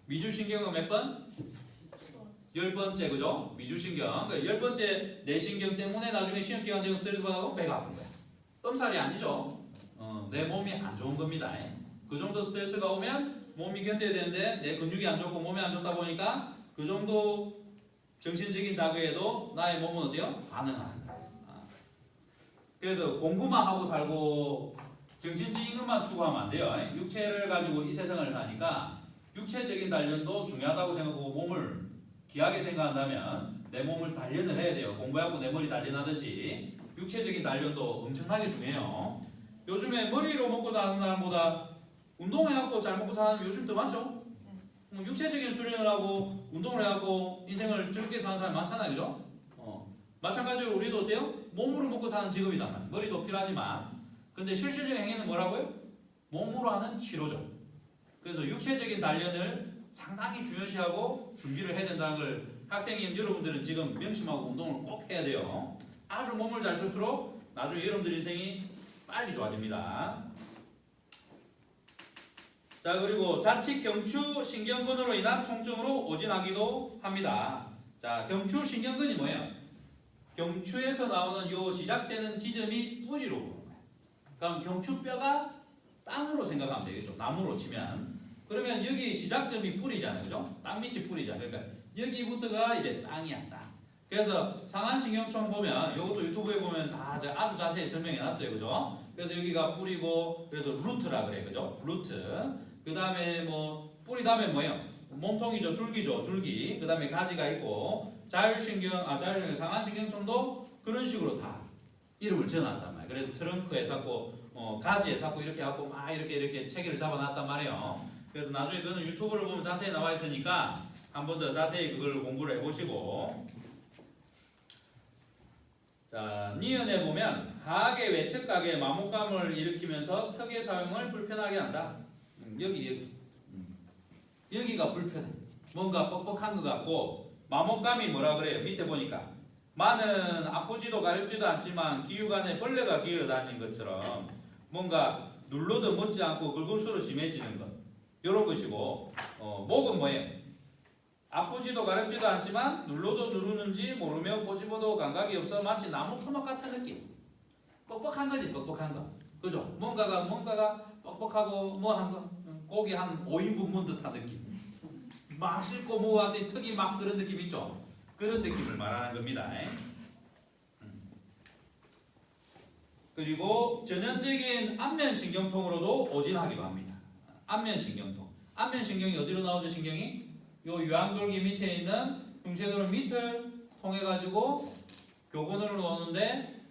미주신경은 몇 번? 10번째, 그죠? 미주신경. 그러니까 10번째 뇌신경 때문에 나중에 신경기관 되고 스트레스 받아서 배가 아픈 거야. 엄살이 아니죠. 내 몸이 안 좋은 겁니다. 그 정도 스트레스가 오면 몸이 견뎌야 되는데 내 근육이 안 좋고 몸이 안 좋다 보니까 그 정도 정신적인 자극에도 나의 몸은 어때요? 반응하는 거야. 그래서 공부만 하고 살고 정신적인 것만 추구하면 안 돼요. 육체를 가지고 이 세상을 사니까 육체적인 단련도 중요하다고 생각하고 몸을 귀하게 생각한다면 내 몸을 단련을 해야 돼요. 공부하고 내 머리 단련하듯이 육체적인 단련도 엄청나게 중요해요. 요즘에 머리로 먹고 사는 사람보다 운동해갖고 잘 먹고 사는 사람이 요즘 더 많죠? 육체적인 수련을 하고 운동을 해갖고 인생을 즐겁게 사는 사람이 많잖아요. 그죠? 마찬가지로 우리도 어때요? 몸으로 먹고 사는 직업이단 말이에요. 머리도 필요하지만 근데 실질적인 행위는 뭐라고요? 몸으로 하는 치료죠. 그래서 육체적인 단련을 상당히 중요시하고 준비를 해야 된다는 걸 학생인 여러분들은 지금 명심하고 운동을 꼭 해야 돼요. 아주 몸을 잘 쓸수록 나중에 여러분들 인생이 빨리 좋아집니다. 자, 그리고 자칫 경추 신경근으로 인한 통증으로 오진하기도 합니다. 자, 경추 신경근이 뭐예요? 경추에서 나오는 요 시작되는 지점이 뿌리로 보는 거예요. 그럼 경추뼈가 땅으로 생각하면 되겠죠. 나무로 치면. 그러면 여기 시작점이 뿌리잖아요. 그죠? 땅 밑이 뿌리잖아요. 그러니까 여기부터가 이제 땅이야, 땅. 그래서 상한신경총 보면 이것도 유튜브에 보면 다 아주 자세히 설명해 놨어요. 그죠? 그래서 여기가 뿌리고 그래서 루트라 그래. 그죠? 루트. 그 다음에 뭐 뿌리 다음에 뭐예요? 몸통이죠. 줄기죠. 줄기. 그 다음에 가지가 있고 자율신경, 상한신경총도 그런 식으로 다 이름을 지어놨단 말이에요. 그래서 트렁크에 쌓고 가지에 쌓고 이렇게 하고 막 이렇게 체계를 잡아놨단 말이에요. 그래서 나중에 그거는 유튜브를 보면 자세히 나와 있으니까 한 번 더 자세히 그걸 공부를 해보시고. 자, 니은에 보면 하악의 외측각에 마모감을 일으키면서 턱의 사용을 불편하게 한다. 여기가 불편해. 뭔가 뻑뻑한 것 같고 마모감이 뭐라 그래요? 밑에 보니까 마는 아프지도 가렵지도 않지만 기유간에 벌레가 기어다니는 것처럼 뭔가 눌러도 멎지 않고 긁을수록 심해지는 것 이런 것이고 목은 뭐예요? 아프지도 가렵지도 않지만 눌러도 누르는지 모르며 꼬집어도 감각이 없어 마치 나무 토막 같은 느낌. 뻑뻑한 거지, 뻑뻑한 거. 그죠? 뭔가가 뻑뻑하고 뭐 한 거, 고기 한 5인분 문 듯한 느낌. 막 씹고 뭐하더니 턱이 막 그런 느낌 있죠? 그런 느낌을 말하는 겁니다. 그리고 전형적인 안면신경통으로도 오진하기도 합니다. 안면신경통. 안면신경이 어디로 나오죠? 신경이? 요 유황돌기 밑에 있는 흉쇄도를 밑을 통해 가지고 교근으로 나오는데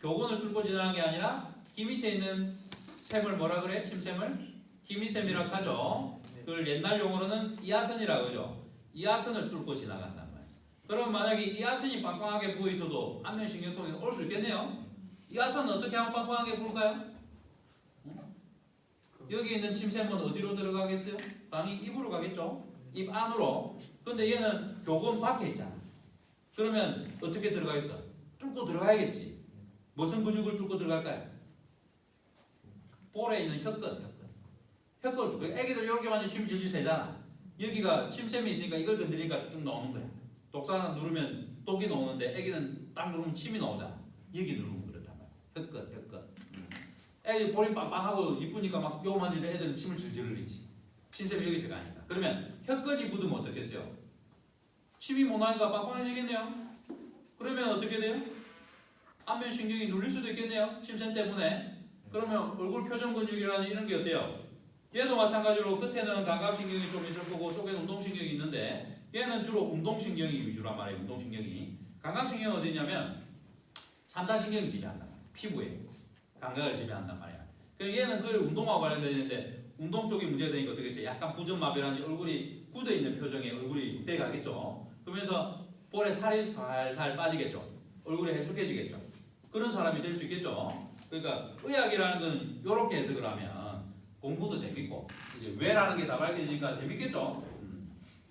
교근을 뚫고 지나가는 게 아니라 귀 밑에 있는 샘을 뭐라 그래? 침샘을 기미샘이라고 하죠. 그걸 옛날 용어로는 이하선이라고 하죠. 이하선을 뚫고 지나간단 말이에요. 그럼 만약에 이하선이 빵빵하게 부어 있어도 안면신경통이 올 수 있겠네요. 이하선은 어떻게 하면 빵빵하게 부을까요? 여기 있는 침샘은 어디로 들어가겠어요? 당연히 입으로 가겠죠. 입 안으로. 근데 얘는 교근 밖에 있잖아. 그러면 어떻게 들어가 있어? 뚫고 들어가야겠지. 무슨 근육을 뚫고 들어갈까요? 볼에 있는 혀근. 혀근. 애기들 이렇게 완전 침 질질 새잖아. 여기가 침샘이 있으니까 이걸 건드리니까 쭉 나오는 거야. 독산 누르면 독이 나오는데 애기는 딱 누르면 침이 나오잖아. 여기 누르면 그렇단 말이야. 혀근. 애기 볼이 빵빵하고 이쁘니까 막 요 만질 때 애들은 침을 질질 흘리지. 침샘이 여기서 가니까. 그러면 혀근이 묻으면 어떻겠어요? 침이 못 나니까 빵빵해지겠네요. 그러면 어떻게 돼요? 안면신경이 눌릴 수도 있겠네요. 침샘 때문에. 그러면 얼굴 표정 근육이라는 이런 게 어때요? 얘도 마찬가지로 끝에는 감각신경이 좀 있을 거고 속에는 운동신경이 있는데 얘는 주로 운동신경이 위주란 말이에요. 운동신경이. 감각신경은 어디 있냐면 3차신경이 지배한단 말이에요. 피부에 감각을 지배한단 말이야. 그래서 얘는 그 운동하고 관련되어 있는데 운동 쪽이 문제가 되니까 어떻게 했어요? 약간 부전마비라든지 얼굴이 굳어있는 표정에 얼굴이 돼가겠죠. 그러면서 볼에 살이 살살 빠지겠죠. 얼굴이 해숙해지겠죠. 그런 사람이 될 수 있겠죠. 그러니까 의학이라는 건 이렇게 해석을 하면 공부도 재밌고 이제 왜라는 게 다 밝혀지니까 재밌겠죠.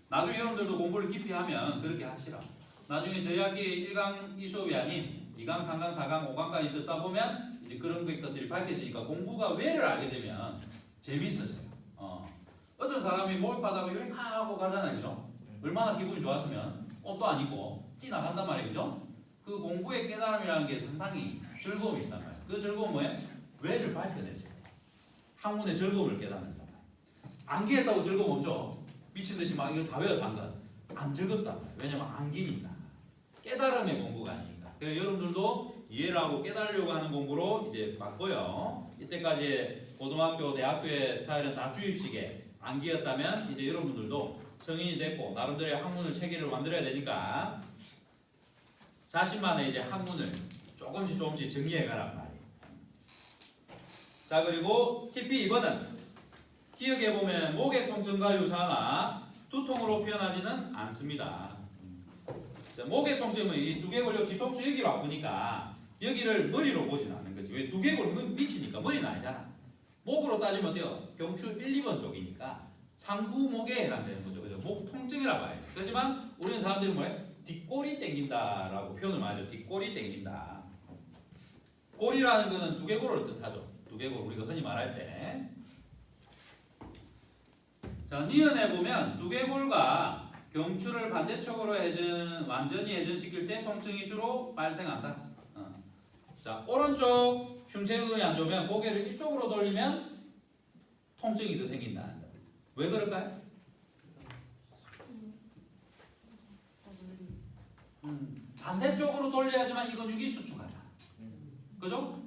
나중에 여러분들도 공부를 깊이 하면 그렇게 하시라. 나중에 저희 학기 1강 2수업이 아닌 2강, 3강, 4강, 5강까지 듣다 보면 이제 그런 것들이 밝혀지니까 공부가 왜를 알게 되면 재밌어져요. 어떤 사람이 목욕하다가 이렇게 하고 가잖아요. 그죠? 얼마나 기분이 좋았으면 옷도 안 입고 뛰나간단 말이에요. 그죠? 그 공부의 깨달음이라는 게 상당히 즐거움이 있단 말이에요. 그 즐거움은 뭐예요? 왜를 밝혀내죠. 학문의 즐거움을 깨닫는단 말이에요. 암기했다고 즐거움 없죠? 미친듯이 막 이걸 다 외워서 한 건 안 즐겁단 말이에요. 왜냐면 암기니까. 깨달음의 공부가 아니니까. 그래서 여러분들도 이해를 하고 깨달으려고 하는 공부로 이제 맞고요. 이때까지 고등학교, 대학교의 스타일은 다 주입식의 암기였다면 이제 여러분들도 성인이 됐고 나름대로의 학문을 체계를 만들어야 되니까 자신만의 이제 학문을 조금씩 정리해 가란 말이에요. 자, 그리고 TP 2번은 기억해 보면 목의 통증과 유사하나 두통으로 표현하지는 않습니다. 자, 목의 통증은 이 두개골 뒤통수 여기로 아프니까 여기를 머리로 보진 않는 거지. 왜 두개골 미치니까 머리는 아니잖아. 목으로 따지면 어때요? 경추 1, 2번 쪽이니까 상부목에 해당되는 거죠. 그죠? 목 통증이라고 해요. 그렇지만 우리는 사람들이 뭐예요? 뒷골이 땡긴다라고 표현을 많이 하죠. 뒷골이 땡긴다. 골이라는 거는 두개골을 뜻하죠. 두개골 우리가 흔히 말할 때. 자, 니은에 보면 두개골과 경추를 반대쪽으로 완전히 회전시킬 때 통증이 주로 발생한다. 자, 오른쪽 흉쇄근이 안 좋으면 고개를 이쪽으로 돌리면 통증이 더 생긴다. 왜 그럴까요? 반대쪽으로 돌려야지만 이 근육이 수축하잖아. 그죠?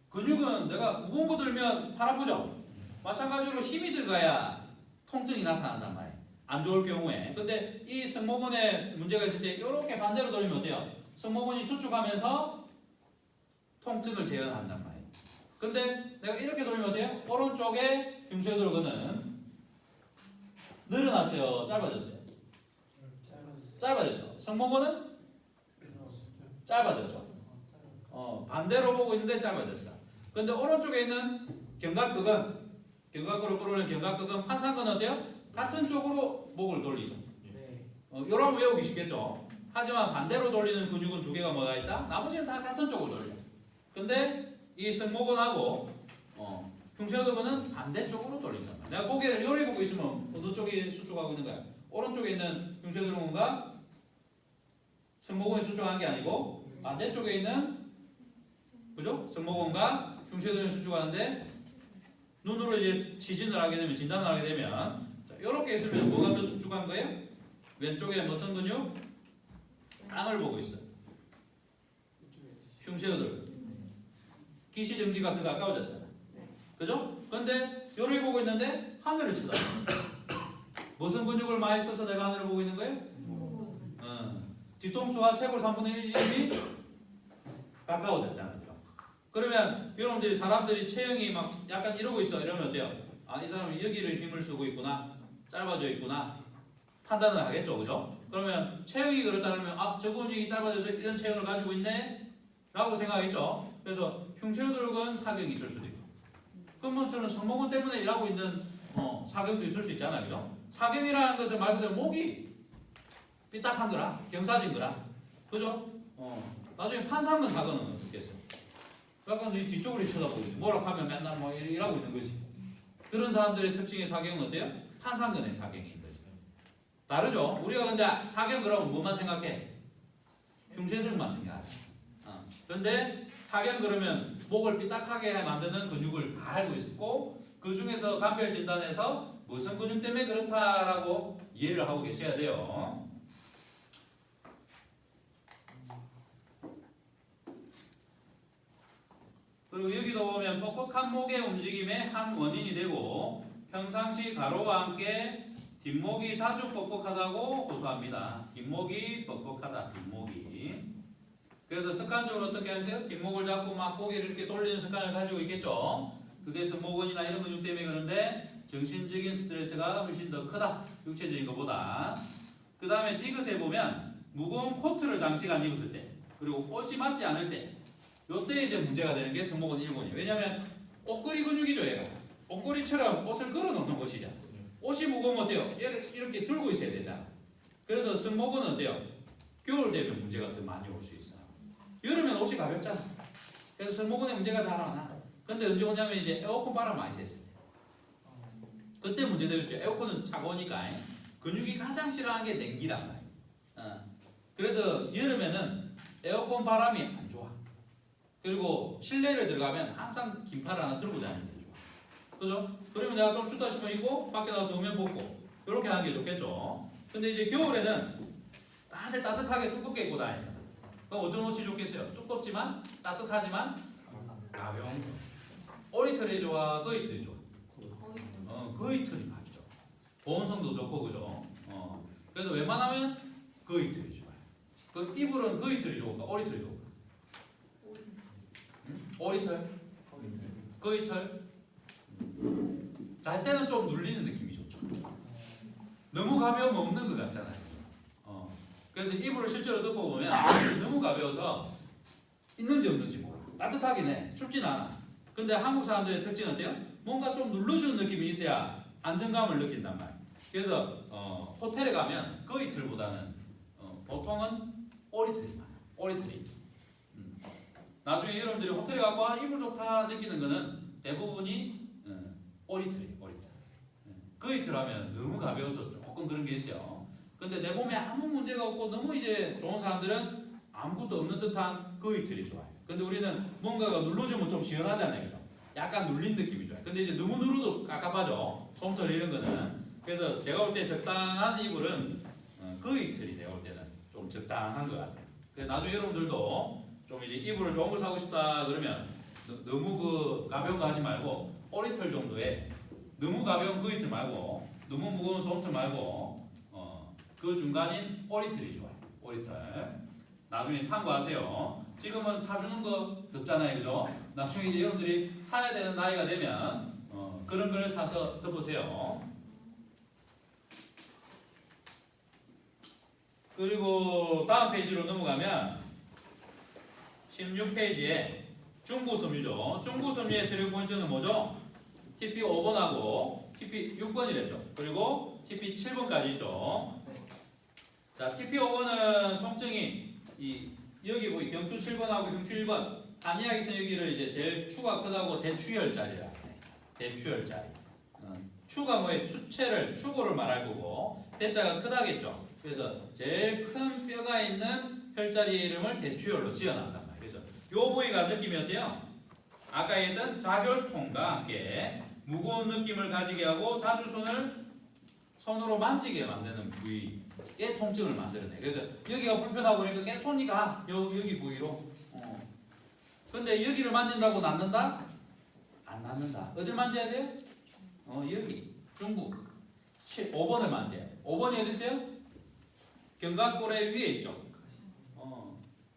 근육은 내가 무거운 거 들면 팔 아프죠? 마찬가지로 힘이 들어가야 통증이 나타난단 말이에요. 안 좋을 경우에. 근데 이 승모근에 문제가 있을 때 이렇게 반대로 돌리면 어때요? 승모근이 수축하면서 통증을 제어한단 말이에요. 근데 내가 이렇게 돌리면 어때요? 오른쪽에 흉쇄돌근은 늘어났어요? 짧아졌어요? 짧아졌죠. 승모근은 짧아졌죠. 반대로 보고 있는데 짧아졌어. 근데 오른쪽에 있는 견갑근은 견갑근으로 끌어올리는 견갑근은 판상근은 어때요? 같은 쪽으로 목을 돌리죠. 이러면 외우기 쉽겠죠. 하지만 반대로 돌리는 근육은 두 개가 뭐가 있다? 나머지는 다 같은 쪽으로 돌려. 근데 이 승모근하고 흉쇄도근은 반대쪽으로 돌린다. 내가 고개를 요리 보고 있으면 어느 쪽이 수축하고 있는 거야? 오른쪽에 있는 흉쇄도근과 승모근이 수축하는 게 아니고 반대쪽에 있는 그죠? 승모근과 흉쇄도근이 수축하는데 눈으로 이제 지진을 하게 되면 진단을 하게 되면 이렇게 있으면 뭐가 더 수축한 거예요? 왼쪽에 무슨 근육? 땅을 보고 있어. 흉쇄도근. 기시정지가 더 가까워졌잖아. 그죠? 근데 요를 보고 있는데 하늘을 쳐다봐. 무슨 근육을 많이 써서 내가 하늘을 보고 있는 거예요? 뒤통수와 쇄골 3분의 1 지점이 가까워졌잖아요. 그러면 여러분들이 사람들이 체형이 막 약간 이러고 있어. 이러면 어때요? 아, 이 사람이 여기를 힘을 쓰고 있구나. 짧아져 있구나. 판단을 하겠죠. 그죠? 그러면 체형이 그렇다 그러면 아, 저 근육이 짧아져서 이런 체형을 가지고 있네? 라고 생각하겠죠. 그래서 흉쇄돌근 사경이 있을 수도 있고. 그럼 뭐 저는 승모근 때문에 일하고 있는 사경도 있을 수 있잖아요. 그죠? 사경이라는 것은 말 그대로 목이 삐딱한 거라. 경사진 거라. 그죠? 나중에 판상근 사경은 어떻겠어요? 약간 이 뒤쪽으로 쳐다보고 있는 뭐라 하면 맨날 뭐 일하고 있는 거지. 그런 사람들의 특징의 사경은 어때요? 판상근의 사경인 거죠. 다르죠? 우리가 근데 사경 그러면 뭐만 생각해? 흉쇄들만 생각하죠. 그런데 사경 그러면 목을 삐딱하게 만드는 근육을 다 알고 있고 그 중에서 간별 진단에서 무슨 근육 때문에 그렇다라고 이해를 하고 계셔야 돼요. 그리고 여기도 보면 뻑뻑한 목의 움직임의 한 원인이 되고 평상시 가로와 함께 뒷목이 자주 뻑뻑하다고 호소합니다. 뒷목이 뻑뻑하다. 뒷목이. 그래서 습관적으로 어떻게 하세요? 뒷목을 잡고 막 고개를 이렇게 돌리는 습관을 가지고 있겠죠. 그게 승모근이나 이런 근육 때문에 그런데 정신적인 스트레스가 훨씬 더 크다. 육체적인 것보다. 그 다음에 디귿에 보면 무거운 코트를 장시간 입었을 때 그리고 옷이 맞지 않을 때 요때 이제 문제가 되는 게 승모근 1번이에요. 왜냐하면 옷걸이 근육이죠. 얘가. 옷걸이처럼 옷을 걸어놓는 것이죠. 옷이 무거우면 어때요? 얘를 이렇게 들고 있어야 되잖아. 그래서 승모근은 어때요? 겨울 되면 문제가 더 많이 올 수 있어요. 여름엔 옷이 가볍잖아. 그래서 승모근에 문제가 잘 안 와. 근데 언제 오냐면 이제 에어컨 바람 많이 쐈을 때. 그때 문제 되겠죠. 에어컨은 차가우니까 근육이 가장 싫어하는 게 냉기란 말이에요. 그래서 여름에는 에어컨 바람이 안 좋아. 그리고 실내를 들어가면 항상 긴팔을 하나 들고 다니는 게 좋아. 그죠? 그러면 내가 좀 춥다 싶으면 입고 밖에 나가서 더우면 벗고 이렇게 하는 게 좋겠죠. 근데 이제 겨울에는 따뜻하게 두껍게 입고 다니잖아. 그럼 어떤 옷이 좋겠어요? 두껍지만 따뜻하지만 가벼운 거. 오리털이 좋아, 거위털이 좋아? 거위털이 낫죠. 보온성도 좋고 그죠? 그래서 웬만하면 거위털이 좋아요. 그 이불은 거위털이 좋을까? 오리털이 좋을까? 오리털? 거위털? 잘 때는 좀 눌리는 느낌이 좋죠. 너무 가벼우면 없는 것 같잖아요. 그래서 이불을 실제로 덮고 보면 너무 가벼워서 있는지 없는지 몰라. 따뜻하긴 해. 춥진 않아. 근데 한국 사람들의 특징은 어때요? 뭔가 좀 눌러주는 느낌이 있어야 안정감을 느낀단 말이에요. 그래서 호텔에 가면 거위털보다는 보통은 오리털이 많아요. 오리털이. 나중에 여러분들이 호텔에 가고 이불 좋다 느끼는 거는 대부분이 오리털이에요. 오리털. 거위털 하면 너무 가벼워서 조금 그런 게 있어요. 근데 내 몸에 아무 문제가 없고 너무 이제 좋은 사람들은 아무것도 없는 듯한 거위털이 좋아요. 근데 우리는 뭔가가 눌러주면 좀 시원하잖아요. 그죠? 약간 눌린 느낌이 좋아요. 근데 이제 너무 누르도 깝깝하죠. 솜털 이런 거는. 그래서 제가 볼 때 적당한 이불은 거위털이 내가 볼 때는 좀 적당한 것 같아요. 그래서 나중에 여러분들도 좀 이제 이불을 좋은 걸 사고 싶다 그러면 너무 그 가벼운 거 하지 말고 오리털 정도의 너무 가벼운 거위털 말고 너무 무거운 솜털 말고 그 중간인 오리털이 좋아요. 오리털. 나중에 참고하세요. 지금은 사주는 거 덥잖아요. 그죠? 나중에 이제 여러분들이 사야 되는 나이가 되면 그런 걸 사서 덮으세요. 그리고 다음 페이지로 넘어가면 16페이지에 중부섬유죠. 중부섬유의 트릭 포인트는 뭐죠? TP 5번하고 TP 6번이랬죠. 그리고 TP 7번까지 있죠. 자, TP 5번은 통증이 여기 뭐 경추 7번하고 경추 1번 한의학에서 여기를 이제 제일 추가 크다고 대추혈자리라. 대추혈자리. 추가 뭐예요? 추체를 추구를 말할 거고 대자가 크다겠죠. 그래서 제일 큰 뼈가 있는 혈자리 이름을 대추혈로 지어놨단 말이에요. 그래서 요 부위가 느낌이 어때요? 아까 했던 자결통과 함께 무거운 느낌을 가지게 하고 자주 손으로 만지게 만드는 부위의 통증을 만들어내. 그래서 여기가 불편하고 그러니까 계속 손이 가. 여기 부위로. 근데 여기를 만진다고 낫는다? 안 낫는다. 어딜 만져야 돼요? 여기. 중부. 5번을 만져야 돼요. 5번이 어디 있어요? 견갑골의 위에 있죠.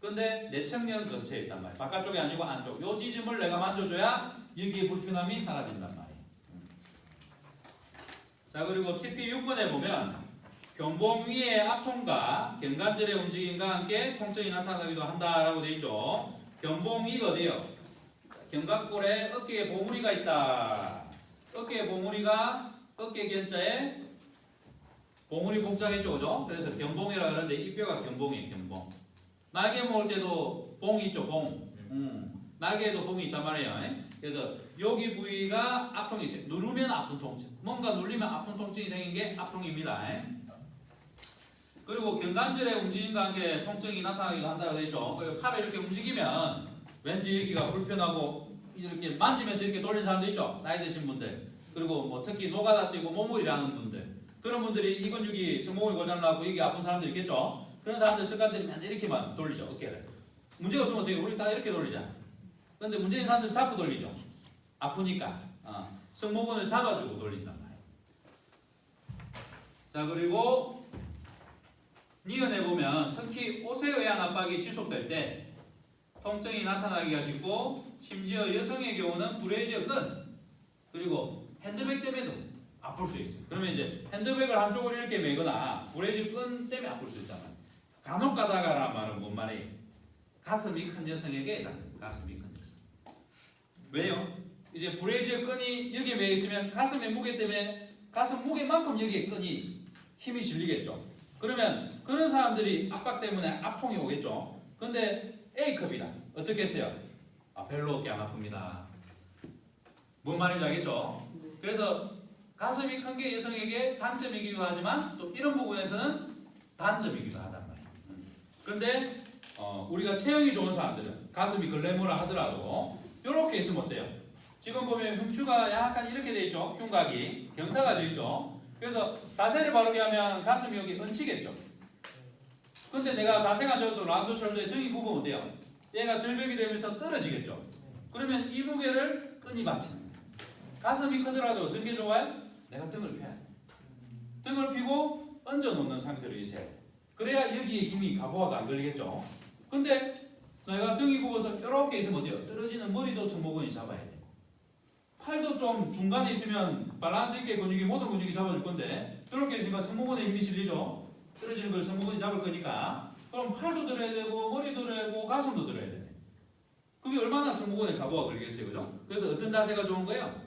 근데 내청년 근처에 있단 말이에요. 바깥쪽이 아니고 안쪽. 요 지점을 내가 만져줘야 여기에 불편함이 사라진단 말이에요. 자, 그리고 TP 6번에 보면 견봉 위의 압통과 견관절의 움직임과 함께 통증이 나타나기도 한다라고 되어 있죠. 견봉 위가 어디요? 견갑골에 어깨에 봉우리가 있다. 어깨에 봉우리가 어깨 견자에 봉우리 복장했죠, 그죠? 그래서 견봉이라 그러는데 이 뼈가 견봉이에요, 견봉. 날개 먹을 때도 봉이 있죠, 봉. 날개에도 봉이 있단 말이에요. 그래서 여기 부위가 압통이 있어요. 누르면 아픈 통증. 뭔가 눌리면 아픈 통증이 생긴 게 압통입니다. 그리고 견관절의 움직임과 함께 통증이 나타나기도 한다고 되어 있죠. 그리고 팔을 이렇게 움직이면 왠지 여기가 불편하고 이렇게 만지면서 이렇게 돌리는 사람도 있죠. 나이 드신 분들. 그리고 뭐 특히 노가다 뛰고 몸무리라는 분들. 그런 분들이 이 근육이 승모근이 고장나고 이게 아픈 사람들 있겠죠. 그런 사람들 습관들이 맨날 이렇게만 돌리죠. 어깨를. 문제가 없으면 어떻게 우리 다 이렇게 돌리잖아. 근데 문제인 사람들 자꾸 돌리죠. 아프니까. 승모근을 잡아주고 돌린단 말이에요. 자, 그리고 니은에 보면 특히 옷에 의한 압박이 지속될 때 통증이 나타나기가 쉽고 심지어 여성의 경우는 브래지어 끈 그리고 핸드백 때문에도 아플 수 있어요. 그러면 이제 핸드백을 한쪽으로 이렇게 매거나 브래지어 끈 때문에 아플 수 있잖아요. 간혹 가다가란 말은 뭔 말이에요? 가슴이 큰 여성에게 해당돼요. 가슴이 큰 여성. 왜요? 이제 브래지어 끈이 여기에 매여 있으면 가슴의 무게 때문에 가슴 무게만큼 여기에 끈이 힘이 실리겠죠. 그러면 그런 사람들이 압박 때문에 압통이 오겠죠. 근데 A급이다. 어떻게 했어요? 별로 어깨 안 아픕니다. 뭔 말인지 알겠죠? 그래서 가슴이 큰 게 여성에게 장점이기도 하지만 또 이런 부분에서는 단점이기도 하단 말이에요. 그런데 우리가 체형이 좋은 사람들은 가슴이 글래머라 하더라도 이렇게 있으면 어때요? 지금 보면 흉추가 약간 이렇게 돼 있죠. 흉곽이 경사가 돼 있죠. 그래서 자세를 바르게 하면 가슴이 여기 얹히겠죠. 근데 내가 자세가 져도 라운드 숄더에 등이 굽으면 어때요? 얘가 절벽이 되면서 떨어지겠죠. 그러면 이 무게를 끈이 받치는 거예요. 가슴이 크더라도 등 게 좋아요? 내가 등을 펴야 돼. 등을 펴고 얹어 놓는 상태로 있어야 돼. 그래야 여기에 힘이 가부하가 안 걸리겠죠. 근데 내가 등이 굽어서 이렇게 있으면 어때요? 떨어지는 머리도 승모근이 잡아야 돼. 팔도 좀 중간에 있으면 밸런스 있게 근육이 모든 근육이 잡아줄 건데 이렇게 있으니까 승모근에 힘이 실리죠. 떨어지는 걸 승모근이 잡을 거니까 그럼 팔도 들어야 되고 머리도 들어야 되고 가슴도 들어야 돼. 그게 얼마나 승모근에 가부가 걸리겠어요, 그죠? 그래서 어떤 자세가 좋은 거예요?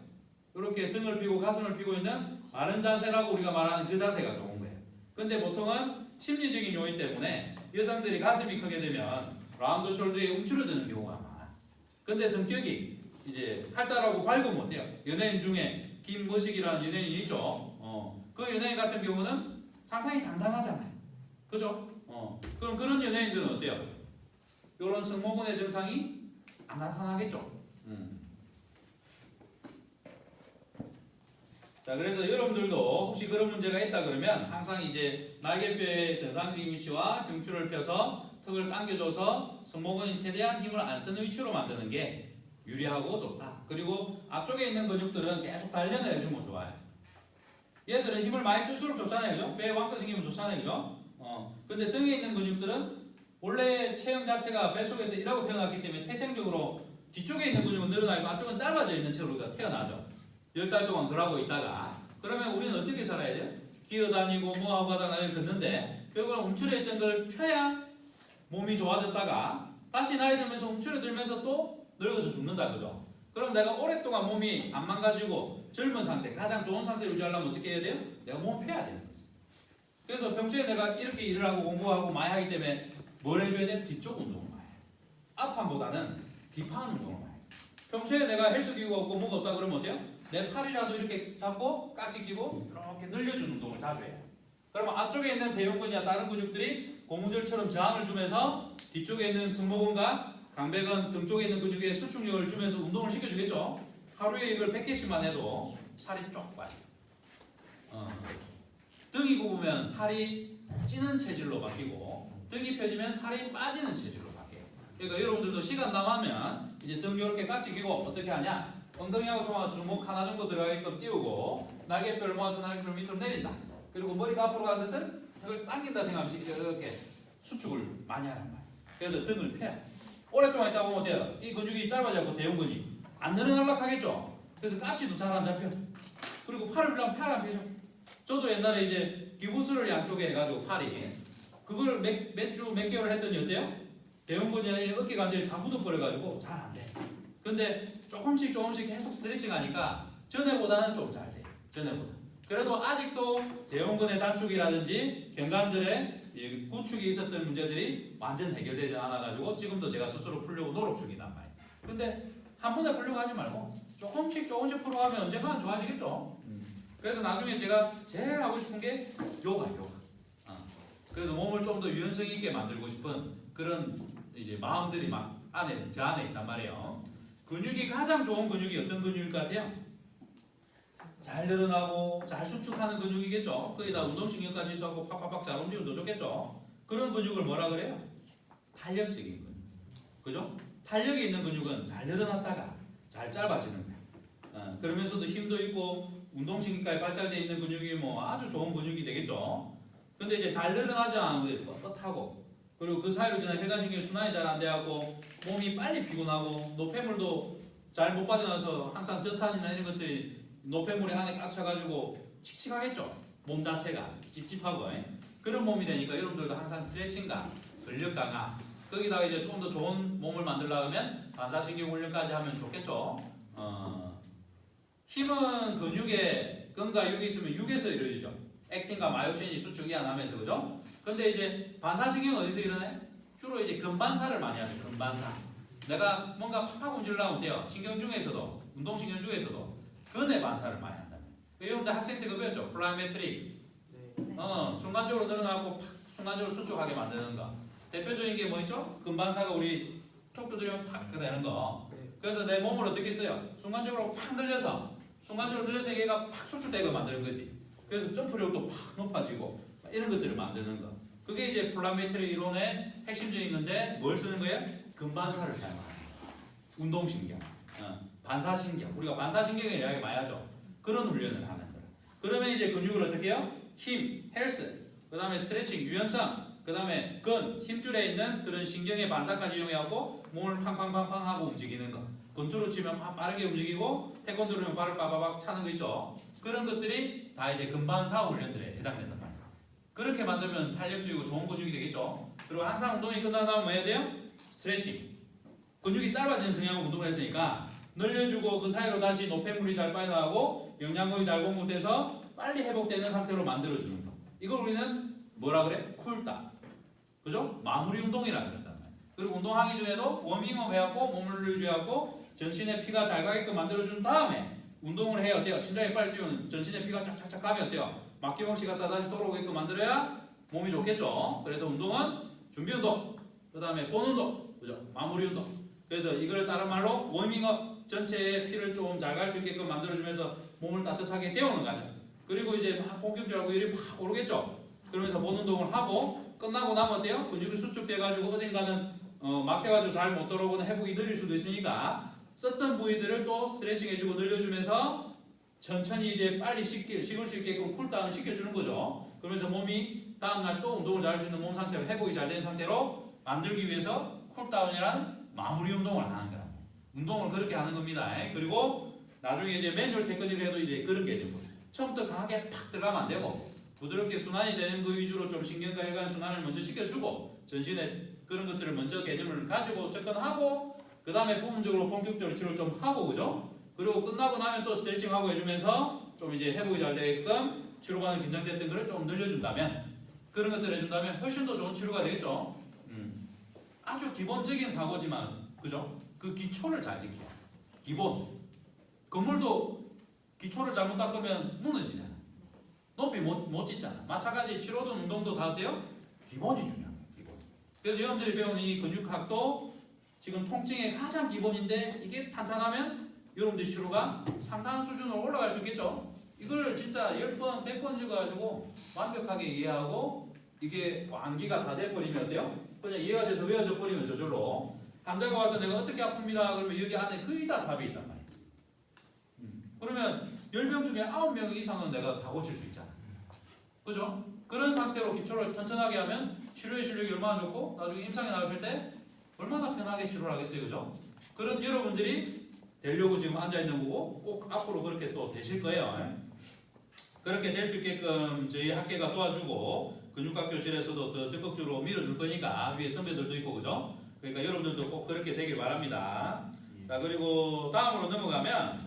이렇게 등을 펴고 가슴을 펴고 있는 바른 자세라고 우리가 말하는 그 자세가 좋은 거예요. 근데 보통은 심리적인 요인 때문에 여성들이 가슴이 크게 되면 라운드 숄더에 움츠러드는 경우가 많아. 근데 성격이 이제 활달하고 밝으면 어때요? 연예인 중에 김머식이라는 연예인이 있죠. 그 연예인 같은 경우는 상당히 당당하잖아요. 그죠? 그럼 그런 연예인들은 어때요? 이런 승모근의 증상이 안 나타나겠죠. 자, 그래서 여러분들도 혹시 그런 문제가 있다 그러면 항상 이제 날개뼈의 정상적인 위치와 경추를 펴서 턱을 당겨줘서 승모근이 최대한 힘을 안 쓰는 위치로 만드는 게 유리하고 좋다. 그리고 앞쪽에 있는 근육들은 계속 단련을 해주면 좋아요. 얘들은 힘을 많이 쓸수록 좋잖아요, 그죠? 배에 왕따 생기면 좋잖아요, 그죠? 근데 등에 있는 근육들은 원래 체형 자체가 뱃속에서 일하고 태어났기 때문에 태생적으로 뒤쪽에 있는 근육은 늘어나 있고 앞쪽은 짧아져 있는 채로 우리가 태어나죠. 10달 동안 그러고 있다가 그러면 우리는 어떻게 살아야 돼요? 기어다니고 뭐하고 하다가 걷는데 결국은 움츠려 있던 걸 펴야 몸이 좋아졌다가 다시 나이 들면서 움츠러들면서 또 늙어서 죽는다, 그죠? 그럼 내가 오랫동안 몸이 안 망가지고 젊은 상태, 가장 좋은 상태를 유지하려면 어떻게 해야 돼요? 내가 몸을 펴야 되는 거지. 그래서 평소에 내가 이렇게 일을 하고 공부하고 많이 하기 때문에 뭘 해줘야 돼? 뒤쪽 운동을 많이 해. 앞판보다는 뒷판 운동을 많이 해. 평소에 내가 헬스기구가 없고 뭐가 없다 그러면 어때요? 내 팔이라도 이렇게 잡고 깍지 끼고 이렇게 늘려주는 운동을 자주 해요. 그러면 앞쪽에 있는 대흉근이나 다른 근육들이 고무줄처럼 저항을 주면서 뒤쪽에 있는 승모근과 강배근 등 쪽에 있는 근육에 수축력을 주면서 운동을 시켜주겠죠. 하루에 이걸 100개씩만 해도 살이 쫙 빠져. 등이 굽으면 살이 찌는 체질로 바뀌고 등이 펴지면 살이 빠지는 체질로 바뀌어요. 그러니까 여러분들도 시간 남으면 이제 등 이렇게 깍지 끼고 어떻게 하냐? 엉덩이하고 손하고 주먹 하나 정도 들어가게끔 띄우고 날개뼈를 모아서 날개뼈를 밑으로 내린다. 그리고 머리가 앞으로 가는 것은 등을 당긴다 생각하면서 이렇게 수축을 많이 하란 말이에요. 그래서 등을 펴요. 오랫동안 있다 보면 어때요? 이 근육이 짧아져서 대흉근이 안 늘어나려고 하겠죠. 그래서 깍지도 잘 안 잡혀. 그리고 팔을 빌려면 팔 안 펴죠. 저도 옛날에 이제 기부스를 양쪽에 해가지고 팔이 그걸 몇 주 몇 개월 했더니 어때요? 대흉근이 어깨 관절이 다 묻어버려가지고 잘 안 돼. 근데 조금씩 계속 스트레칭 하니까 전에보다는 좀 잘 돼요. 전에보다. 그래도 아직도 대흉근의 단축이라든지 견관절에 구축이 있었던 문제들이 완전 해결되지 않아가지고 지금도 제가 스스로 풀려고 노력 중이단 말이에요. 근데 한 번에 풀려고 하지 말고 조금씩 풀어가면 언젠가는 좋아지겠죠. 그래서 나중에 제가 제일 하고 싶은 게 요가. 그래서 몸을 좀 더 유연성 있게 만들고 싶은 그런 이제 마음들이 막 저 안에 있단 말이에요. 근육이 가장 좋은 근육이 어떤 근육일 것 같아요? 잘 늘어나고 잘 수축하는 근육이겠죠. 거기다 운동신경까지 있어서 팍팍팍 잘 움직이면 더 좋겠죠. 그런 근육을 뭐라 그래요? 탄력적인 근육. 그죠? 탄력이 있는 근육은 잘 늘어났다가 잘 짧아지는 거예요. 그러면서도 힘도 있고 운동신경까지 발달되어 있는 근육이 뭐 아주 좋은 근육이 되겠죠. 근데 이제 잘 늘어나지 않은 거 뻣뻣하고 그리고 그 사이로 지난 혈관신경이 순환이 잘 안 돼갖고 몸이 빨리 피곤하고 노폐물도 잘 못 빠져나와서 항상 젖산이나 이런 것들이 노폐물이 안에 꽉 차가지고 칙칙하겠죠. 몸 자체가 찝찝하고 그런 몸이 되니까 여러분들도 항상 스트레칭과 근력 강화 거기다가 이제 좀 더 좋은 몸을 만들려면 반사신경 훈련까지 하면 좋겠죠. 힘은 근육에 끈과 육이 있으면 육에서 이루어지죠. 액틴과 마요신이 수축이 안 하면서 그죠? 근데 이제 반사신경은 어디서 일어나요? 주로 이제 근반사를 많이 하죠. 근반사. 내가 뭔가 팍팍 움직이려면 돼요. 신경 중에서도 운동신경 중에서도 근의 반사를 많이 한다. 여러분들 학생 때 그거 배웠죠? 플라이메트릭. 순간적으로 늘어나고 팍 순간적으로 수축하게 만드는 거. 대표적인 게 뭐 있죠? 근반사가 우리 톡 두드리면 팍 되는 거. 그래서 내 몸을 어떻게 써요? 순간적으로 팍 늘려서 얘가 팍 수축되게 만드는 거지. 그래서 점프력도 팍 높아지고 이런 것들을 만드는 거. 그게 이제 플라메트리 이론의 핵심적인 건데 뭘 쓰는 거예요? 근반사를 사용하는 거예요. 운동신경, 반사신경. 우리가 반사신경에 이야기 많이 하죠. 그런 훈련을 하는 거예요. 그러면 이제 근육을 어떻게 해요? 힘, 헬스, 그 다음에 스트레칭, 유연성, 그 다음에 힘줄에 있는 그런 신경의 반사까지 이용해갖고 몸을 팡팡팡팡 하고 움직이는 거. 권투로 치면 빠르게 움직이고 태권도로는 발을 빠바박 차는 거 있죠. 그런 것들이 다 이제 근반사 훈련들에 해당된단 말이에요. 그렇게 만들면 탄력적이고 좋은 근육이 되겠죠. 그리고 항상 운동이 끝나고 나면 뭐 해야 돼요? 스트레칭. 근육이 짧아지는 성향으로 운동을 했으니까 늘려주고 그 사이로 다시 노폐물이 잘 빠져나가고 영양분이 잘 공급돼서 빨리 회복되는 상태로 만들어주는 거. 이걸 우리는 뭐라 그래? 쿨다운. 그죠? 마무리 운동이라 그런단 말이에요. 그리고 운동하기 전에도 워밍업 해갖고 몸을 유지하고 전신에 피가 잘 가게끔 만들어준 다음에 운동을 해야 어때요? 심장이 빨리 뛰면 전신에 피가 쫙쫙쫙 가면 어때요? 막힘없이 갖다 다시 돌아오게끔 만들어야 몸이 좋겠죠. 그래서 운동은 준비 운동, 그 다음에 본 운동, 그죠? 마무리 운동. 그래서 이걸 다른 말로 워밍업, 전체에 피를 좀 잘 갈 수 있게끔 만들어주면서 몸을 따뜻하게 데우는 거죠. 그리고 이제 막 본격적으로 열이 막 오르겠죠. 그러면서 본 운동을 하고 끝나고 나면 어때요? 근육이 수축돼가지고 어딘가는 막혀가지고 잘 못 돌아오거나 회복이 느릴 수도 있으니까 썼던 부위들을 또 스트레칭 해주고 늘려주면서 천천히 이제 빨리 식을 수 있게끔 쿨다운 시켜주는 거죠. 그러면서 몸이 다음날 또 운동을 잘 할 수 있는 몸 상태로 회복이 잘 된 상태로 만들기 위해서 쿨다운이란 마무리 운동을 하는 거라. 운동을 그렇게 하는 겁니다. 그리고 나중에 이제 매뉴얼 테크닉을 해도 이제 그런 게 되고 처음부터 강하게 팍 들어가면 안 되고 부드럽게 순환이 되는 그 위주로 좀 신경과 혈관 순환을 먼저 시켜주고 전신에 그런 것들을 먼저 개념을 가지고 접근하고 그 다음에 부분적으로 본격적으로 치료를 좀 하고 그죠? 그리고 끝나고 나면 또 스트레칭하고 해주면서 좀 이제 회복이 잘 되게끔 치료받는 긴장됐던 거를 좀 늘려준다면 그런 것들을 해준다면 훨씬 더 좋은 치료가 되겠죠. 아주 기본적인 사고지만 그죠? 그 기초를 잘 지켜요. 기본. 건물도 기초를 잘못 닦으면 무너지잖아. 높이 못 짓잖아. 마찬가지 치료든 운동도 다 어때요? 기본이 중요합니다. 기본. 그래서 여러분들이 배우는 이 근육학도 지금 통증의 가장 기본인데 이게 탄탄하면 여러분들 치료가 상당한 수준으로 올라갈 수 있겠죠. 이걸 진짜 10번, 100번 읽어가지고 완벽하게 이해하고 이게 암기가 다 돼버리면 어때요? 그냥 이해가 돼서 외워져 버리면 저절로 환자가 와서 내가 어떻게 아픕니다. 그러면 여기 안에 거의 다 답이 있단 말이에요. 그러면 10명 중에 9명 이상은 내가 다 고칠 수 있잖아. 그죠? 그런 상태로 기초를 튼튼하게 하면 치료의 실력이 얼마나 좋고 나중에 임상에 나왔을 때 얼마나 편하게 치료를 하겠어요. 그죠? 그런 여러분들이 되려고 지금 앉아있는 거고 꼭 앞으로 그렇게 또 되실 거예요. 그렇게 될 수 있게끔 저희 학계가 도와주고 근육학 교실에서도 더 적극적으로 밀어줄 거니까 위에 선배들도 있고 그죠? 그러니까 여러분들도 꼭 그렇게 되길 바랍니다. 자 그리고 다음으로 넘어가면